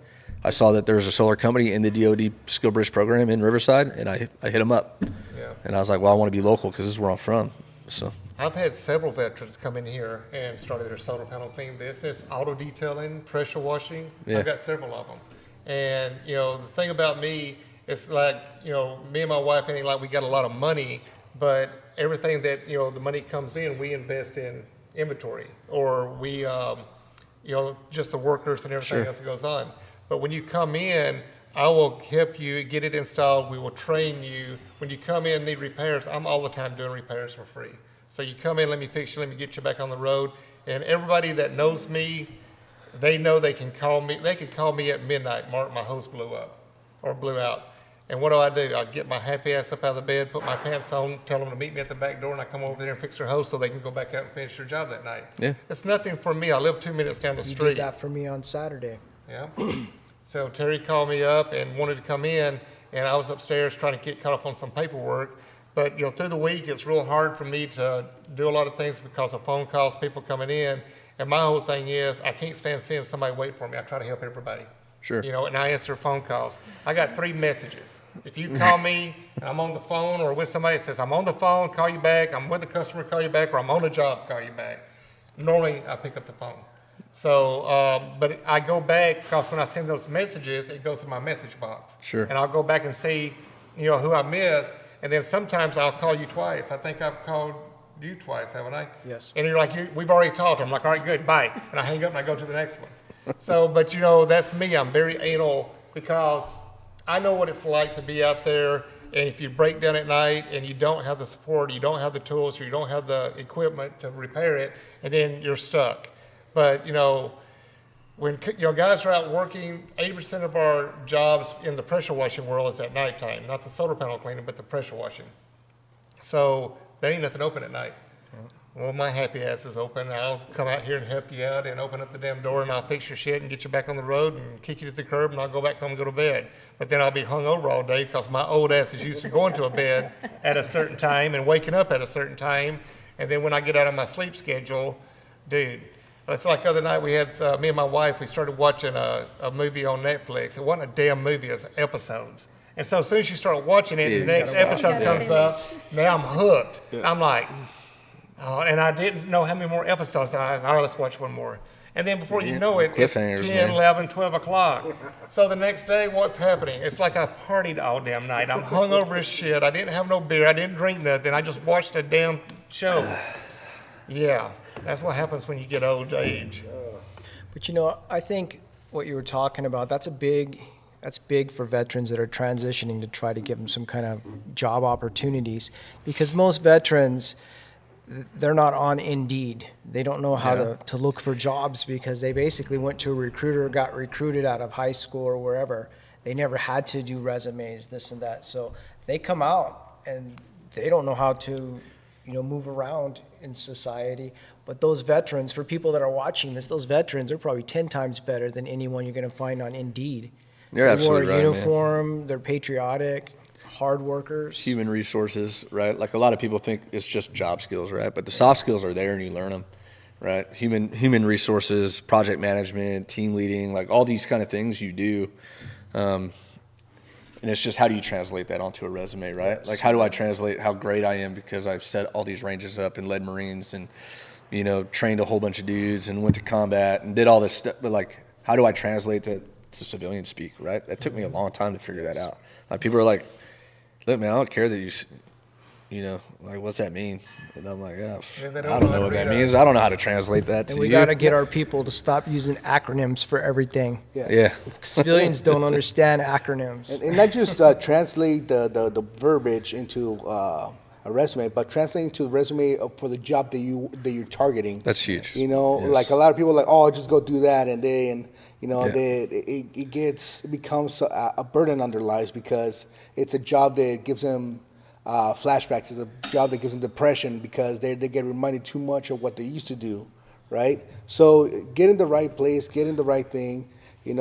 I saw that there was a solar company in the DoD Skill Bridge program in Riverside, and I hit them up. Yeah. And I was like, well, I want to be local because this is where I'm from. So I've had several veterans come in here and started their solar panel cleaning business, auto detailing, pressure washing. Yeah. I've got several of them. And, you know, the thing about me, it's like, you know, me and my wife ain't like we got a lot of money, but everything that, you know, the money comes in, we invest in inventory, or we, you know, just the workers and everything Sure. else that goes on. But when you come in, I will help you get it installed. We will train you. When you come in and need repairs, I'm all the time doing repairs for free. So you come in, let me fix you, let me get you back on the road. And everybody that knows me, they know they can call me. They can call me at midnight, Mark, my hose blew up or blew out. And what do? I get my happy ass up out of the bed, put my pants on, tell them to meet me at the back door, and I come over there and fix their hose so they can go back out and finish their job that night. Yeah. It's nothing for me. I live 2 minutes down the You street. did that for me on Saturday. Yeah. So Terry called me up and wanted to come in, and I was upstairs trying to get caught up on some paperwork. But, you know, through the week, it's real hard for me to do a lot of things because of phone calls, people coming in. And my whole thing is I can't stand seeing somebody wait for me. I try to help everybody. Sure. You know, and I answer phone calls. I got 3 messages. If you call me and I'm on the phone, or when somebody says, I'm on the phone, call you back, I'm with a customer, call you back, or I'm on a job, call you back. Normally, I pick up the phone. So, but I go back because when I send those messages, it goes to my message box. Sure. And I'll go back and see, you know, who I missed. And then sometimes I'll call you twice. I think I've called you twice, haven't I? Yes. And you're like, we've already talked. I'm like, all right, good, bye. And I hang up and I go to the next one. So, but you know, that's me. I'm very anal because I know what it's like to be out there. And if you break down at night and you don't have the support, you don't have the tools, or you don't have the equipment to repair it, and then you're stuck. But, you know, when guys are out working, 80% of our jobs in the pressure washing world is at nighttime, not the solar panel cleaning, but the pressure washing. So there ain't nothing open at night. Well, my happy ass is open. I'll come out here and help you out and open up the damn door, and I'll fix your shit and get you back on the road and kick you to the curb, and I'll go back home and go to bed. But then I'll be hung over all day because my old ass is used to going to a bed at a certain time and waking up at a certain time. And then when I get out of my sleep schedule, dude, it's like the other night we had, me and my wife, we started watching a movie on Netflix. It wasn't a damn movie, it was episodes. And so as soon as you start watching it, Yeah, the you next gotta watch episode it. comes up, now I'm hooked. I'm like, oh, and I didn't know how many more episodes. I was like, all right, let's watch one more. And then before you know it, it's 10, Cliffhangers, man. 11, 12 o'clock. So the next day, what's happening? It's like I partied all damn night. I'm hungover as shit. I didn't have no beer. I didn't drink nothing. I just watched a damn show. Yeah, that's what happens when you get old age. But you know, I think what you were talking about, that's a big That's big for veterans that are transitioning to try to give them some kind of job opportunities, because most veterans, they're not on Indeed. They don't know how to look for jobs because they basically went to a recruiter, got recruited out of high school or wherever. They never had to do resumes, this and that. So they come out and they don't know how to, move around in society. But those veterans, for people that are watching this, those veterans are probably 10 times better than anyone you're going to find on Indeed. You're absolutely They wore right, a man. uniform, they're patriotic, hard workers. Human resources, right? Like a lot of people think it's just job skills, right? But the soft skills are there and you learn them, right? Human resources, project management, team leading, like all these kind of things you do. And it's just how do you translate that onto a resume, right? Yes. Like how do I translate how great I am because I've set all these ranges up and led Marines and, trained a whole bunch of dudes and went to combat and did all this stuff. But like, how do I translate that to civilian speak, right? That took me a long time to figure that out. Like people are like, look, man, I don't care that like, what's that mean? And I'm like, Yeah, they I don't don't know know how what to that read means. I don't know how to translate that to And we you. got to get our people to stop using acronyms for everything. Yeah. Civilians don't understand acronyms. And not just translate the verbiage into a resume, but translating to the resume for the job that you're targeting. That's huge. You know, Yes. like a lot of people are like, oh, just go do that, and Yeah. it becomes a burden on their lives because it's a job that gives them flashbacks. It's a job that gives them depression because they get reminded too much of what they used to do, right? So get in the right place, get in the right thing, and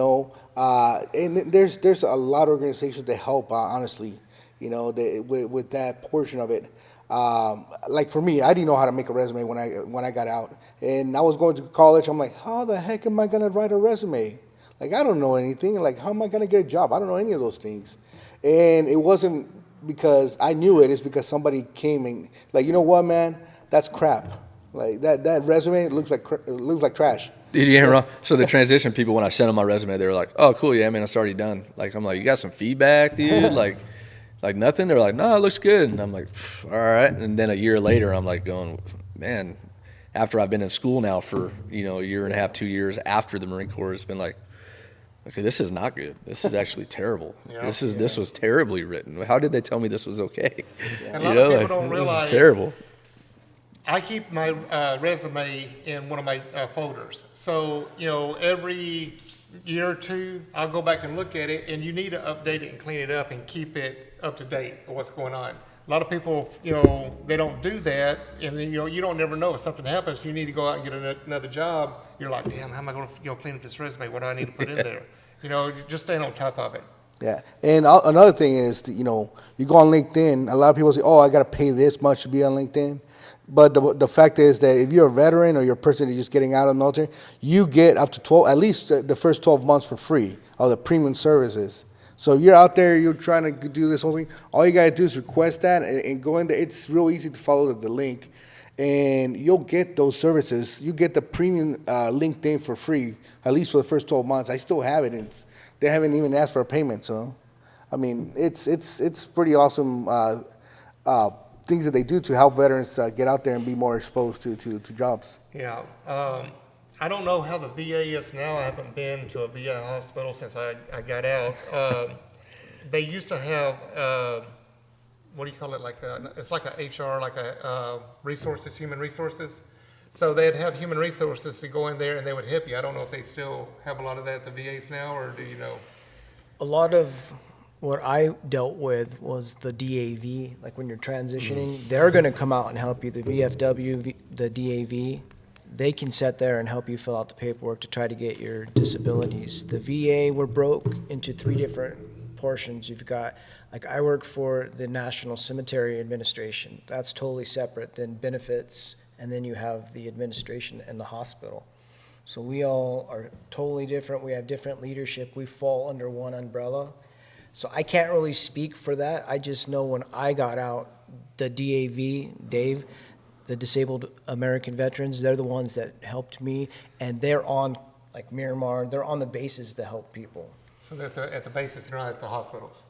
there's a lot of organizations that help, honestly, with that portion of it. Like for me, I didn't know how to make a resume when I got out, and I was going to college. I'm like, how the heck am I gonna write a resume? Like I don't know anything. Like how am I gonna get a job? I don't know any of those things. And it wasn't because I knew it. It's because somebody came and like, you know what, man, that's crap. Like that resume looks like trash. Dude, you ain't wrong. So the transition people, when I sent them my resume, they were like, "Oh, cool, yeah, man, it's already done." Like I'm like, "You got some feedback, dude?" like nothing. They're like, "No, it looks good." And I'm like, "All right." And then a year later, I'm like, going, "Man," after I've been in school now for a year and a half, 2 years after the Marine Corps, it's been like, okay, this is not good. This is actually terrible. Yeah. This was terribly written. How did they tell me this was okay? And a lot of people don't this realize- is terrible. I keep my resume in one of my folders. So, every year or two, I'll go back and look at it, and you need to update it and clean it up and keep it up to date with what's going on. A lot of people, they don't do that, and then, you don't never know if something happens. You need to go out and get another job. You're like, damn, how am I going to, clean up this resume? What do I need to put in there? Just staying on top of it. Yeah, and another thing is, you go on LinkedIn. A lot of people say, "Oh, I got to pay this much to be on LinkedIn," but the fact is that if you're a veteran or you're a person who's just getting out of the military, you get up to 12, at least the first 12 months for free of the premium services. So if you're out there, you're trying to do this whole thing. All you gotta do is request that and go in there. It's real easy to follow the link, and you'll get those services. You get the premium LinkedIn for free, at least for the first 12 months. I still have it, and they haven't even asked for a payment. So, I mean, it's pretty awesome things that they do to help veterans get out there and be more exposed to jobs. Yeah. I don't know how the VA is now. I haven't been to a VA hospital since I got out. They used to have, what do you call it? It's like a HR, like a resources, human resources. So they'd have human resources to go in there and they would help you. I don't know if they still have a lot of that at the VAs now, or do you know? A lot of what I dealt with was the DAV, like when you're transitioning, they're going to come out and help you. The VFW, the DAV, they can sit there and help you fill out the paperwork to try to get your disabilities. The VA, we're broke into 3 different portions. You've got, like I work for the National Cemetery Administration. That's totally separate than benefits, and then you have the administration and the hospital. So we all are totally different. We have different leadership. We fall under one umbrella. So I can't really speak for that. I just know when I got out, the DAV, Dave, the Disabled American Veterans, they're the ones that helped me, and they're on, like Miramar, they're on the bases to help people. So they're at the bases, they're not at the hospitals.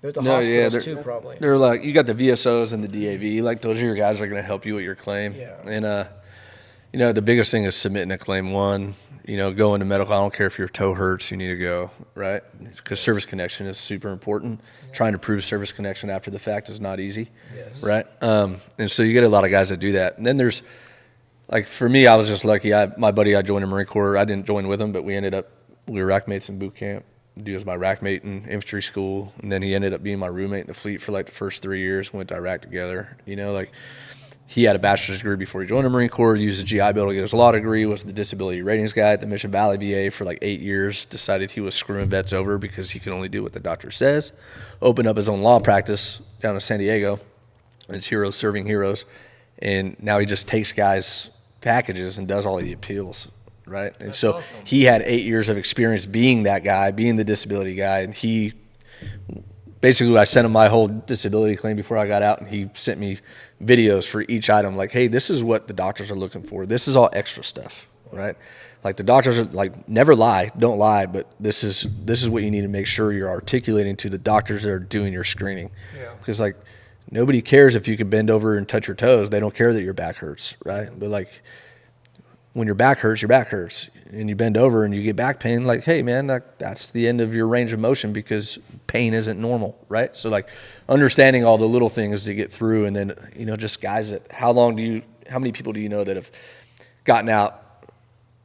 They're at the No, yeah, hospitals they're- too, probably. They're like, you got the VSOs and the DAV, like those are your guys that are going to help you with your claim. Yeah. And, You know, the biggest thing is submitting a claim. One, you know, going to medical. I don't care if your toe hurts, you need to go, right? Because service connection is super important. Trying to prove service connection after the fact is not easy, right? And so you get a lot of guys that do that. And then there's, like for me, I was just lucky. My buddy, I joined the Marine Corps. I didn't join with him, but we were rack mates in boot camp. He was my rack mate in infantry school, and then he ended up being my roommate in the fleet for like the first 3 years. Went to Iraq together. You know, like he had a bachelor's degree before he joined the Marine Corps. Used the GI Bill to get his law degree. Was the disability ratings guy at the Mission Valley VA for like 8 years. Decided he was screwing vets over because he could only do what the doctor says. Opened up his own law practice down in San Diego. It's Heroes Serving Heroes, and now he just takes guys' packages and does all the appeals. Right. And so he had 8 years of experience being that guy, being the disability guy. And he basically, I sent him my whole disability claim before I got out, and he sent me videos for each item. Like, hey, this is what the doctors are looking for. This is all extra stuff. Right. Like the doctors are like, never lie, don't lie. But this is what you need to make sure you're articulating to the doctors that are doing your screening. Yeah. Because like nobody cares if you could bend over and touch your toes. They don't care that your back hurts. Right. But like, when your back hurts, and you bend over and you get back pain, like, hey, man, that's the end of your range of motion because pain isn't normal, right? So, like, understanding all the little things to get through, and then, you know, just guys that, how many people do you know that have gotten out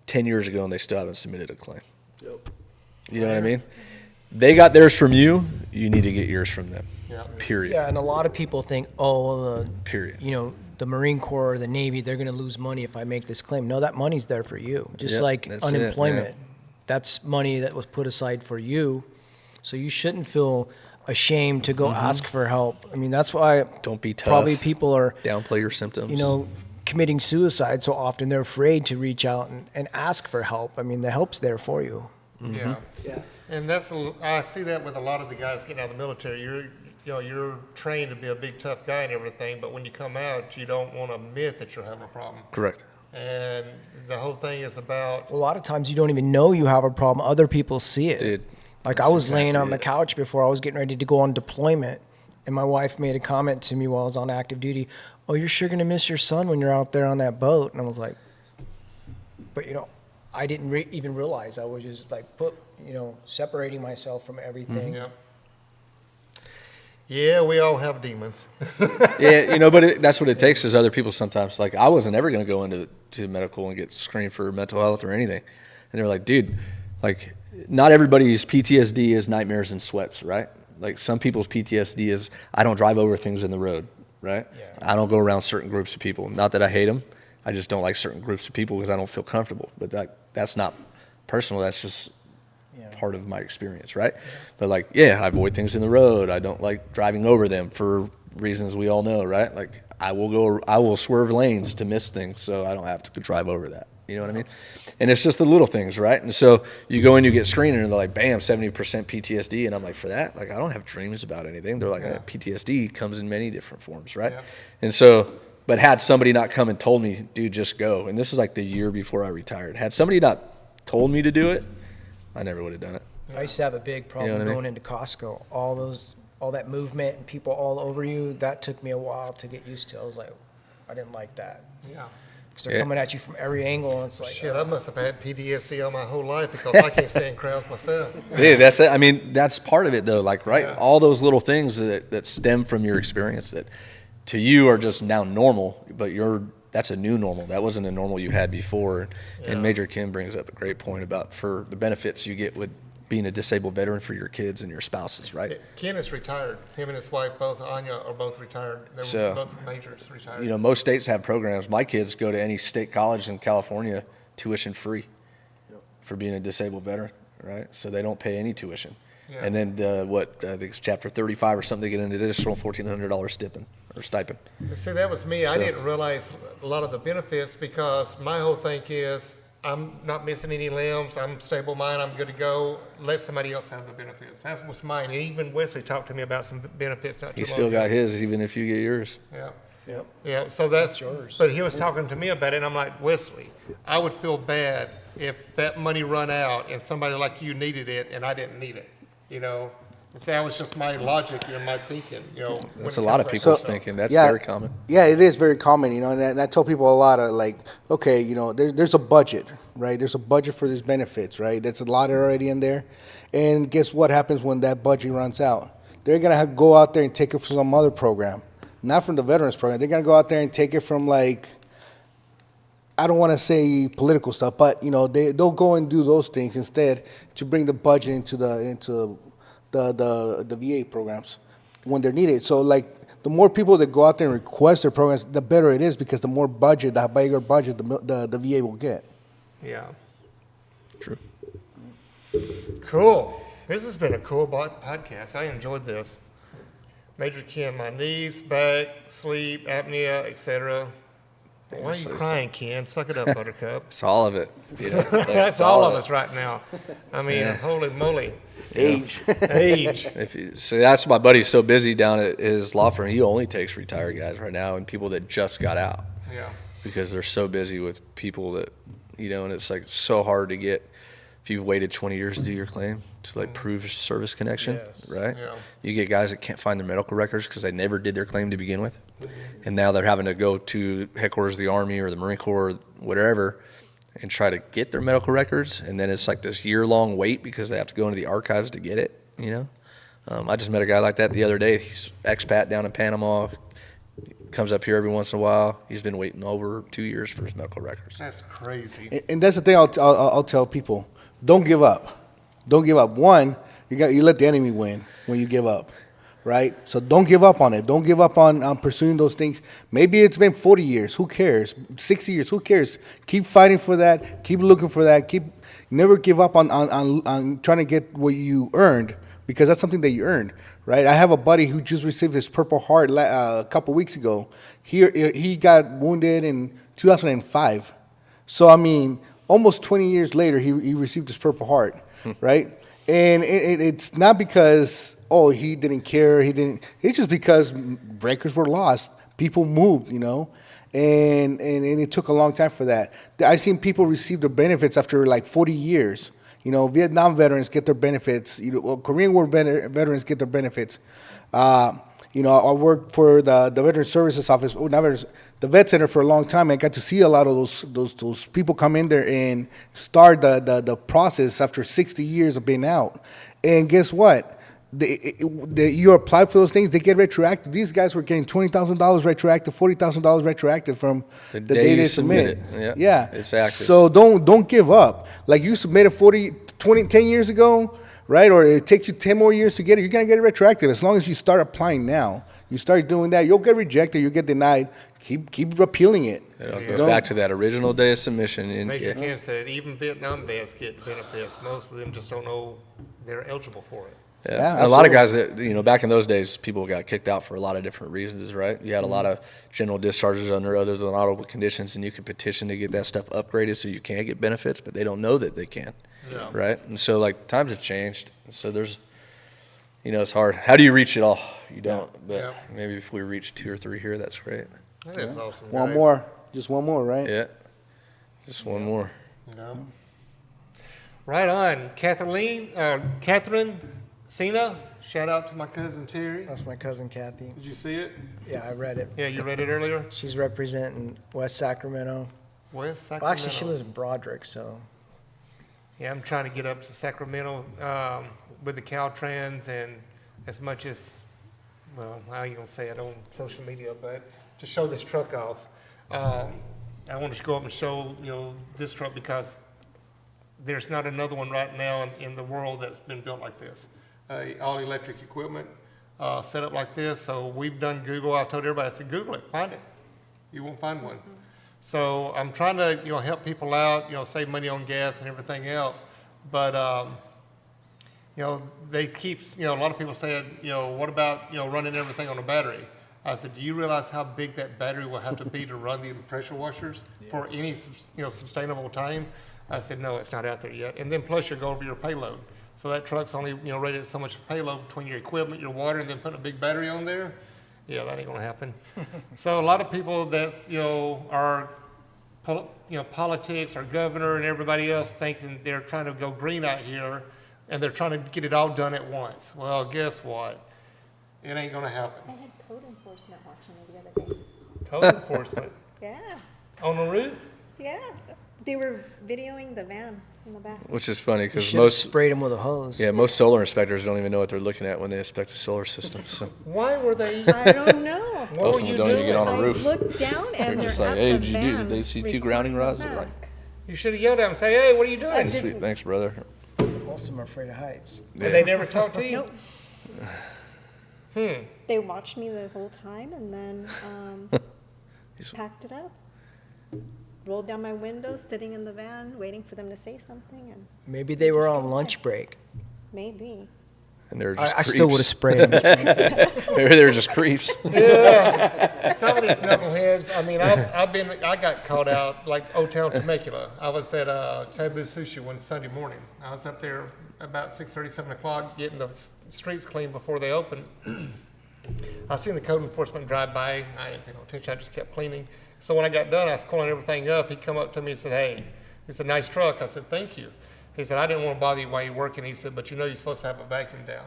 10 years ago and they still haven't submitted a claim? Yep. You know what I mean? They got theirs from you, you need to get yours from them, period. Yeah, and a lot of people think, Period. you know, the Marine Corps or the Navy, they're going to lose money if I make this claim. No, that money's there for you. Just Yep, like that's it, unemployment. yeah. That's money that was put aside for you. So you shouldn't feel ashamed to go ask for help. I mean, that's why Don't be tough. probably people are, Downplay your symptoms. you know, committing suicide so often. They're afraid to reach out and ask for help. I mean, the help's there for you. Yeah. Yeah. And I see that with a lot of the guys getting out of the military. You're trained to be a big tough guy and everything, but when you come out, you don't want to admit that you're having a problem. Correct. And the whole thing is about A lot of times you don't even know you have a problem. Other people see it. Dude, Like I that's was laying exactly on the it. couch before I was getting ready to go on deployment, and my wife made a comment to me while I was on active duty. Oh, you're sure gonna miss your son when you're out there on that boat. And I was like, but you know, I didn't even realize I was just like separating myself from everything. yeah, we all have demons. Yeah, you know, but that's what it takes is other people sometimes. Like, I wasn't ever going to go into medical and get screened for mental health or anything. And they're like, dude, like, not everybody's PTSD is nightmares and sweats, right? Like, some people's PTSD is, I don't drive over things in the road, right? Yeah. I don't go around certain groups of people. Not that I hate them. I just don't like certain groups of people because I don't feel comfortable. But that's not personal. That's just part of my experience, right? But like, I avoid things in the road. I don't like driving over them for reasons we all know, right? Like, I will swerve lanes to miss things so I don't have to drive over that. You know what I mean? And it's just the little things, right? And so you go in, you get screened, and they're like, bam, 70% PTSD. And I'm like, for that? Like, I don't have dreams about anything. They're like, PTSD comes in many different forms, right? Yeah. And so, but had somebody not come and told me, dude, just go. And this is like the year before I retired. Had somebody not told me to do it, I never would have done it. I used to have a big problem You know what I mean? going into Costco. All that movement and people all over you. That took me a while to get used to. I was like, I didn't like that Yeah. because they're Yeah. coming at you from every angle, and it's like, Shit, I must have had PTSD all my whole life because I can't stand crowds myself. Yeah, that's it. I mean, that's part of it, though. Like, right, Yeah. all those little things that stem from your experience that to you are just now normal, but that's a new normal. That wasn't a normal you had before. Yeah. And Major Kim brings up a great point about for the benefits you get with being a disabled veteran for your kids and your spouses, right? Ken is retired. Him and his wife, both Anya, are both retired. They're So, both majors retired. You know, most states have programs. My kids go to any state college in California tuition free for being a disabled veteran, right? So they don't pay any tuition. Yeah. And then I think it's chapter 35 or something, they get an additional $1,400 stipend. See, that was me. I So- didn't realize a lot of the benefits because my whole thing is I'm not missing any limbs. I'm stable mind. I'm good to go. Let somebody else have the benefits. That was mine. And even Wesley talked to me about some benefits not too He long still ago. got his, even if you get yours. Yeah. Yep. Yeah, so that's yours. But he was talking to me about it, and I'm like, Wesley, I would feel bad if that money run out and somebody like you needed it and I didn't need it. You know, That was just my logic, my thinking, That's when a it lot of comes to people's that. thinking. That's Yeah. very common. Yeah, it is very common, and I tell people a lot of like, okay, there's a budget, right? There's a budget for these benefits, right? That's a lot already in there. And guess what happens when that budget runs out? They're going to go out there and take it from some other program, not from the veterans program. They're going to go out there and take it from like, I don't want to say political stuff, but they'll go and do those things instead to bring the budget into the VA programs when they're needed. So like the more people that go out there and request their programs, the better it is because the more budget, the bigger budget the VA will get. Yeah. True. Cool. This has been a cool podcast. I enjoyed this. Major Ken, my knees, back, sleep, apnea, etc. Why are you crying, Ken? Suck it up, Buttercup. It's all of it. That's all of us right now. I mean, holy moly. Age. Age. So that's my buddy's so busy down at his law firm. He only takes retired guys right now and people that just got out Yeah. because they're so busy with people that, and it's like so hard to get. If you've waited 20 years to do your claim to like prove service connection, right? Yeah. You get guys that can't find their medical records because they never did their claim to begin with, and now they're having to go to headquarters of the Army or the Marine Corps, or whatever, and try to get their medical records, and then it's like this year-long wait because they have to go into the archives to get it. I just met a guy like that the other day. He's expat down in Panama. Comes up here every once in a while. He's been waiting over 2 years for his medical records. That's crazy. And that's the thing I'll tell people. Don't give up. Don't give up. One, you let the enemy win when you give up, right? So don't give up on it. Don't give up on pursuing those things. Maybe it's been 40 years. Who cares? 60 years. Who cares? Keep fighting for that. Keep looking for that. Never give up on trying to get what you earned because that's something that you earned, right? I have a buddy who just received his Purple Heart a couple weeks ago. He got wounded in 2005. So, I mean, almost 20 years later, he received his Purple Heart, right? And it's not because, he didn't care. It's just because breakers were lost. People moved, and it took a long time for that. I've seen people receive their benefits after like 40 years. Vietnam veterans get their benefits. Korean War veterans get their benefits. I worked for the Veteran Services Office, the Vet Center for a long time. I got to see a lot of those people come in there and start the process after 60 years of being out. And guess what? You apply for those things, they get retroactive. These guys were getting $20,000 retroactive, $40,000 retroactive from the day they submit. Yeah, it's active. So don't give up. Like you submitted 10 years ago, right? Or it takes you 10 more years to get it. You're gonna get it retroactive as long as you start applying now. You start doing that, you'll get rejected, you'll get denied. Keep appealing it. It goes back to that original day of submission. And Major Ken said even Vietnam vets get benefits. Most of them just don't know they're eligible for it. Yeah, and a lot of guys that, back in those days, people got kicked out for a lot of different reasons, right? You had a lot of general discharges under others than audible conditions, and you can petition to get that stuff upgraded so you can get benefits, but they don't know that they can, right? And so, times have changed. So there's, it's hard. How do you reach it all? You don't, but maybe if we reach 2 or 3 here, that's great. That is awesome. One guys. more. Just one more, right? Yeah. Just one more. Right on. Catherine Cena, shout out to my cousin Terry. That's my cousin Kathy. Did you see it? Yeah, I read it. Yeah, you read it earlier? She's representing West Sacramento. West Sacramento. Well, actually, she lives in Broderick, so Yeah, I'm trying to get up to Sacramento with the Caltrans and as much as, well, how are you going to say it on social media, but to show this truck off. I want to go up and show, this truck because there's not another one right now in the world that's been built like this. All electric equipment set up like this. So we've done Google. I told everybody, I said, Google it, find it. You won't find one. So I'm trying to, help people out, save money on gas and everything else. But, they keep, a lot of people said, what about, running everything on a battery? I said, do you realize how big that battery will have to be to run the pressure washers for any, sustainable time? I said, no, it's not out there yet. And then plus you go over your payload. So that truck's only, rated so much payload between your equipment, your water, and then putting a big battery on there. Yeah, that ain't gonna happen. So a lot of people that, are, politics, our governor and everybody else thinking they're trying to go green out here, and they're trying to get it all done at once. Well, guess what? It ain't gonna happen. I had code enforcement watching me the other day. Code enforcement Yeah, on the roof? yeah. They were videoing the van in the back. Which is funny You because should have most sprayed them with a hose. most solar inspectors don't even know what they're looking at when they inspect a solar system. So Why were they? I don't know. What most were of you them don't even doing? get on a I roof. looked down and They're they're just at like, hey, the did you do? van Did they see two grounding recording the rods? They're back. You should have yelled at them, say, "Hey, what are you doing?" I just- Sweet, thanks, brother. Most of them are afraid of heights. And they never talked to you. Nope. They watched me the whole time and then packed it up. Rolled down my window, sitting in the van, waiting for them to say something, and Maybe they were on lunch break. maybe. And they're just I still would have creeps. sprayed them. Maybe they're just creeps. Yeah, some of these knuckleheads. I mean, I got caught out like Old Town Temecula. I was at Taboo Sushi one Sunday morning. I was up there about 6:30, 7 o'clock, getting the streets clean before they opened. I seen the code enforcement drive by. I didn't pay no attention. I just kept cleaning. So when I got done, I was calling everything up. He come up to me and said, "Hey," he said, "nice truck." I said, "Thank you." He said, "I didn't want to bother you while you're working." He said, "But you know you're supposed to have a vacuum down."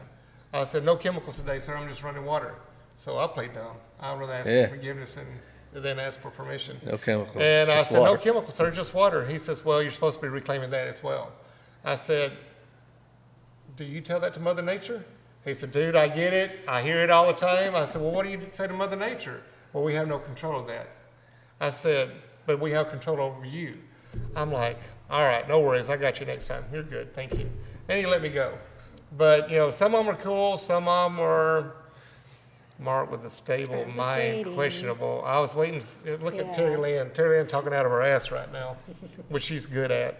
I said, "No chemicals today, sir. I'm just running water." So I played dumb. I would ask Yeah. for forgiveness and then ask for permission. No chemicals. And I just said, "No water. chemicals, sir, just water." He says, "Well, you're supposed to be reclaiming that as well." I said, "Do you tell that to Mother Nature?" He said, "Dude, I get it. I hear it all the time." I said, "Well, what do you say to Mother Nature?" "Well, we have no control of that." I said, "But we have control over you." I'm like, "All right, no worries. I got you next time. You're good. Thank you." And he let me go. But, you know, some of them are cool. Some of them are marked with a stable I was mind, waiting. questionable. I was waiting. Look at Yeah. Terry Lynn. Terry Lynn talking out of her ass right now, which she's good at.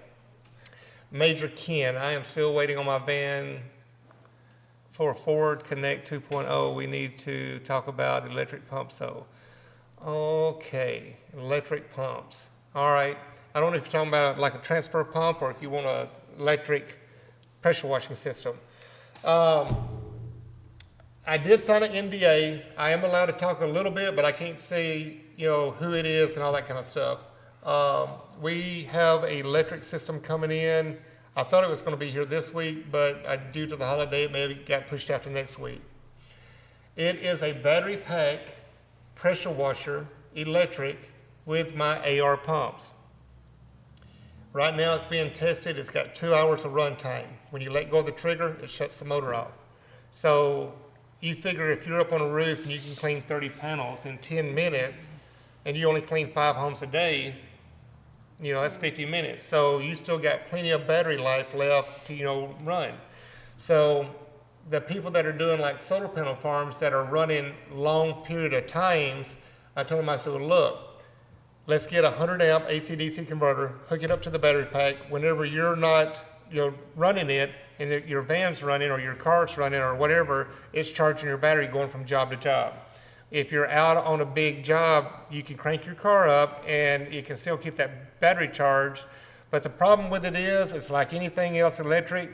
Major Ken, I am still waiting on my van for Ford Connect 2.0. We need to talk about electric pumps, though. Okay, electric pumps. All right. I don't know if you're talking about like a transfer pump or if you want an electric pressure washing system. I did sign an NDA. I am allowed to talk a little bit, but I can't say, you know, who it is and all that kind of stuff. We have an electric system coming in. I thought it was going to be here this week, but due to the holiday, it maybe got pushed out to next week. It is a battery pack pressure washer, electric, with my AR pumps. Right now it's being tested. It's got 2 hours of run time. When you let go of the trigger, it shuts the motor off. So you figure if you're up on a roof and you can clean 30 panels in 10 minutes and you only clean 5 homes a day, you know, that's 50 minutes. So you still got plenty of battery life left to, you know, run. So the people that are doing like solar panel farms that are running long period of times, I told them, I said, well, look, let's get a 100 amp AC/DC converter, hook it up to the battery pack. Whenever you're not, you know, running it and your van's running or your car's running or whatever, it's charging your battery going from job to job. If you're out on a big job, you can crank your car up and you can still keep that battery charged. But the problem with it is, it's like anything else electric.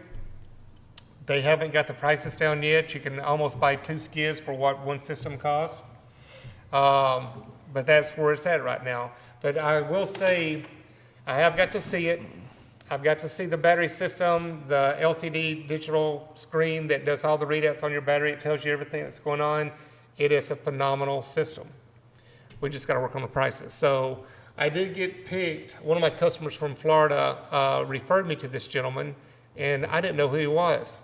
They haven't got the prices down yet. You can almost buy 2 skids for what one system costs. But that's where it's at right now. But I will say, I have got to see it. I've got to see the battery system, the LCD digital screen that does all the readouts on your battery. It tells you everything that's going on. It is a phenomenal system. We just got to work on the prices. So I did get picked. One of my customers from Florida referred me to this gentleman, and I didn't know who he was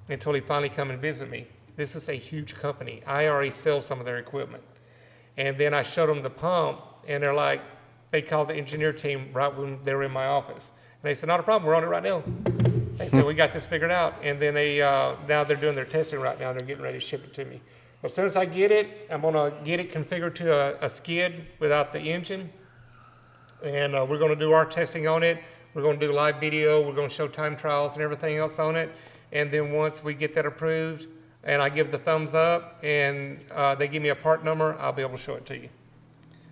until he finally come and visit me. This is a huge company. I already sell some of their equipment. And then I showed them the pump, and they're like, they called the engineer team right when they were in my office. And they said, not a problem, we're on it right now. They said, we got this figured out. And then they, now they're doing their testing right now, and they're getting ready to ship it to me. As soon as I get it, I'm gonna get it configured to a skid without the engine. And we're gonna do our testing on it. We're gonna do live video, we're gonna show time trials and everything else on it. And then once we get that approved, and I give the thumbs up, and they give me a part number, I'll be able to show it to you.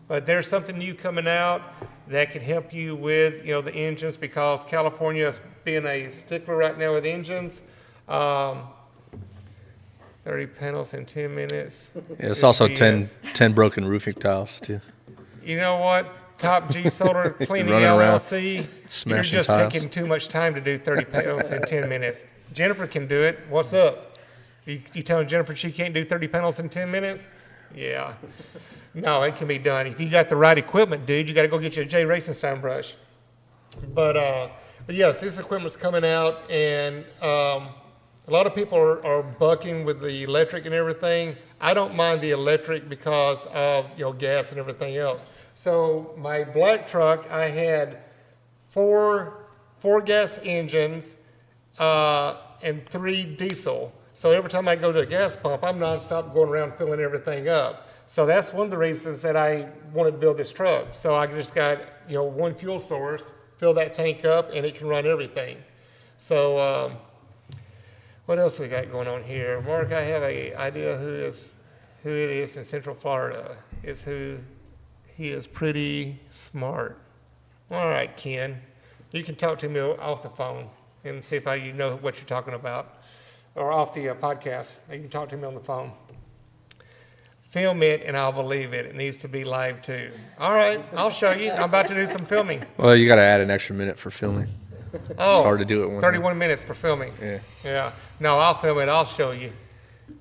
But there's something new coming out that can help you with, you know, the engines, because California is being a stickler right now with engines. 30 panels in 10 minutes. Yeah, it's also BS. 10 broken roofing tiles, too. You know what? Top G Solar Cleaning Running around, LLC, you're smashing just tiles. taking too much time to do 30 panels in 10 minutes. Jennifer can do it. What's up? You telling Jennifer she can't do 30 panels in 10 minutes? Yeah. No, it can be done. If you got the right equipment, dude, you got to go get you a J. Racenstein brush. But yes, this equipment's coming out, and a lot of people are bucking with the electric and everything. I don't mind the electric because of, gas and everything else. So my black truck, I had four gas engines and 3 diesel. So every time I go to a gas pump, I'm nonstop going around filling everything up. So that's one of the reasons that I wanted to build this truck. So I just got, one fuel source, fill that tank up, and it can run everything. So what else we got going on here? Mark, I have an idea who it is in Central Florida. He is pretty smart. All right, Ken, you can talk to me off the phone and see if you know what you're talking about, or off the podcast. You can talk to me on the phone. Film it, and I'll believe it. It needs to be live, too. All right, I'll show you. I'm about to do some filming. Well, you got to add an extra minute for filming. Oh, It's hard to do it one 31 minutes for filming. Yeah. Yeah. No, I'll film it. I'll show you.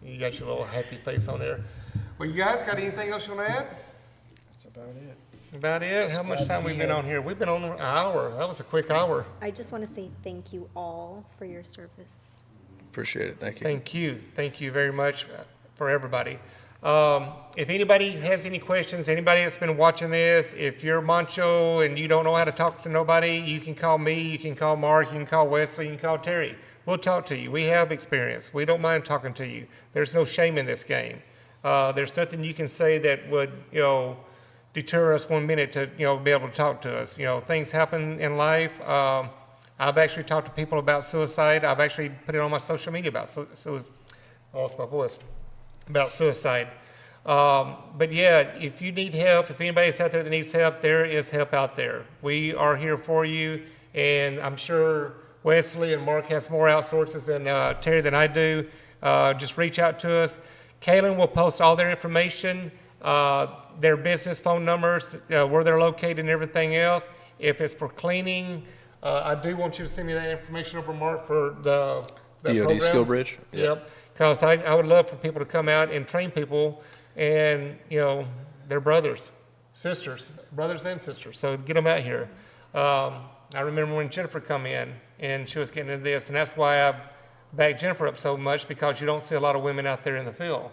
You got your little happy face on there. Well, you guys got anything else you want to add? That's about it. About it? How much time we been on here? We've been on an hour. That was a quick hour. I just want to say thank you all for your service. Appreciate it. Thank you. Thank you. Thank you very much for everybody. If anybody has any questions, anybody that's been watching this, if you're Moncho and you don't know how to talk to nobody, you can call me, you can call Mark, you can call Wesley, you can call Terry. We'll talk to you. We have experience. We don't mind talking to you. There's no shame in this game. There's nothing you can say that would, deter us 1 minute to, be able to talk to us. Things happen in life. I've actually talked to people about suicide. I've actually put it on my social media about about suicide. But yeah, if you need help, if anybody's out there that needs help, there is help out there. We are here for you, and I'm sure Wesley and Mark has more outsources than Terry than I do. Just reach out to us. Kaylin will post all their information, their business phone numbers, where they're located and everything else. If it's for cleaning, I do want you to send me that information over, Mark, for the DOD program. Skill Bridge? Yeah. Yep. Because I would love for people to come out and train people, and they're brothers and sisters. So get them out here. I remember when Jennifer come in and she was getting into this, and that's why I backed Jennifer up so much, because you don't see a lot of women out there in the field.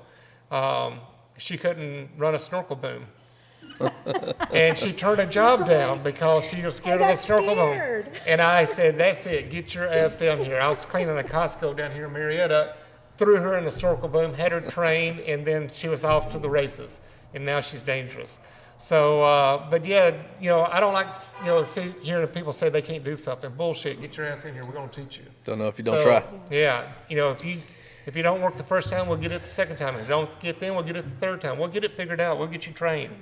She couldn't run a snorkel boom. And she turned a job down because she was scared of the snorkel boom. And I said, that's it, get your ass down here. I was cleaning a Costco down here in Marietta, threw her in the snorkel boom, had her trained, and then she was off to the races. And now she's dangerous. So, but yeah, I don't like, hearing people say they can't do something. Bullshit, get your ass in here, we're gonna teach you. Don't know if you don't try. Yeah, if you don't work the first time, we'll get it the second time. If you don't get them, we'll get it the third time. We'll get it figured out. We'll get you trained.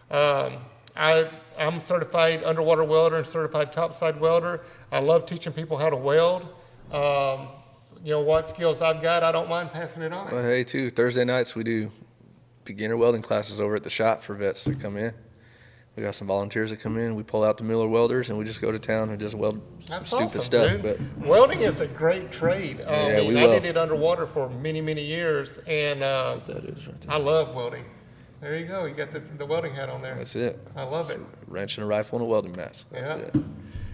I'm certified underwater welder and certified topside welder. I love teaching people how to weld. What skills I've got, I don't mind passing it on. Well, hey, too, Thursday nights we do beginner welding classes over at the shop for vets that come in. We got some volunteers that come in. We pull out the Miller welders, and we just go to town and just weld some That's stupid awesome, stuff. dude. But Welding is a great trade. Yeah, we I love- did it underwater for many, many years, and that is right there. I love welding. There you go. You got the welding hat on there. That's it. I love it. Wrench and a rifle and a welding mask. That's Yeah. it.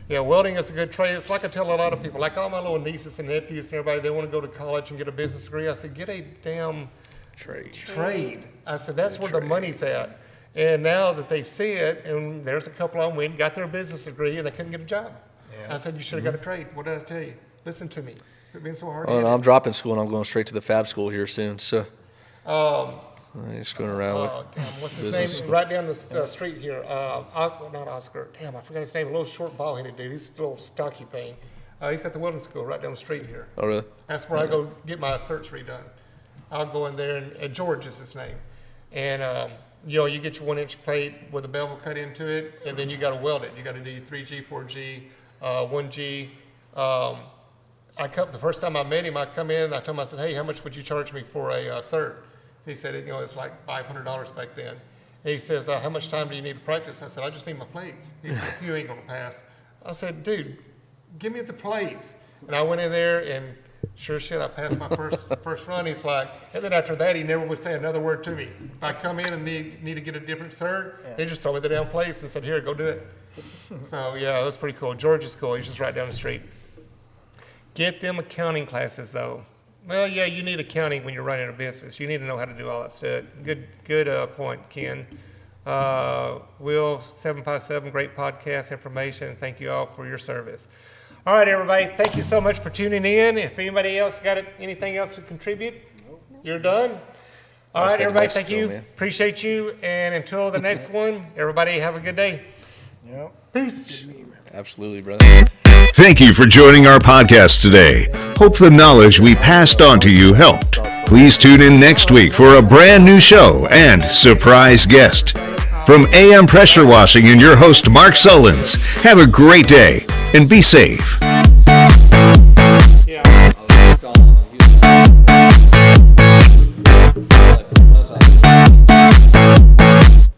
Yeah, welding is a good trade. It's like I tell a lot of people, like all my little nieces and nephews and everybody, they want to go to college and get a business degree. I said, get a damn trade. I said, that's where the money's at. And now that they see it, and there's a couple of them went and got their business degree and they couldn't get a job. I said, you should have got a trade. What did I tell you? Listen to me. Quit being so hard. Well, and I'm dropping school and I'm going straight to the fab school here soon. So I'm just going around with Damn, what's his business. name? Right down the street here. Not Oscar. Damn, I forgot his name. A little short, bald-headed dude. He's a little stocky thing. He's got the welding school right down the street here. Oh, really? That's where I go get my search redone. I'll go in there, and George is his name. And, you get your 1-inch plate with a bevel cut into it, and then you got to weld it. You got to do 3G, 4G, 1G. The first time I met him, I come in, and I told him, I said, hey, how much would you charge me for a cert? He said, it's like $500 back then. And he says, how much time do you need to practice? I said, I just need my plates. He said, you ain't going to pass. I said, dude, give me the plates. And I went in there, and Sure shit, I passed my first run. He's like, and then after that, he never would say another word to me. If I come in and need to get a different cert, they just told me the damn place and said, here, go do it. So yeah, that's pretty cool. George is cool. He's just right down the street. Get them accounting classes though. Well, yeah, you need accounting when you're running a business. You need to know how to do all that stuff. Good point, Ken. Will 757, great podcast information, and thank you all for your service. All right, everybody, thank you so much for tuning in. If anybody else got anything else to contribute, you're done. All right, everybody, thank you. Appreciate you. And until the next one, everybody have a good day. Yep. Peace. Absolutely, brother. Thank you for joining our podcast today. Hope the knowledge we passed on to you helped. Please tune in next week for a brand new show and surprise guest. From AM Pressure Washing and your host, Mark Sullins, have a great day and be safe.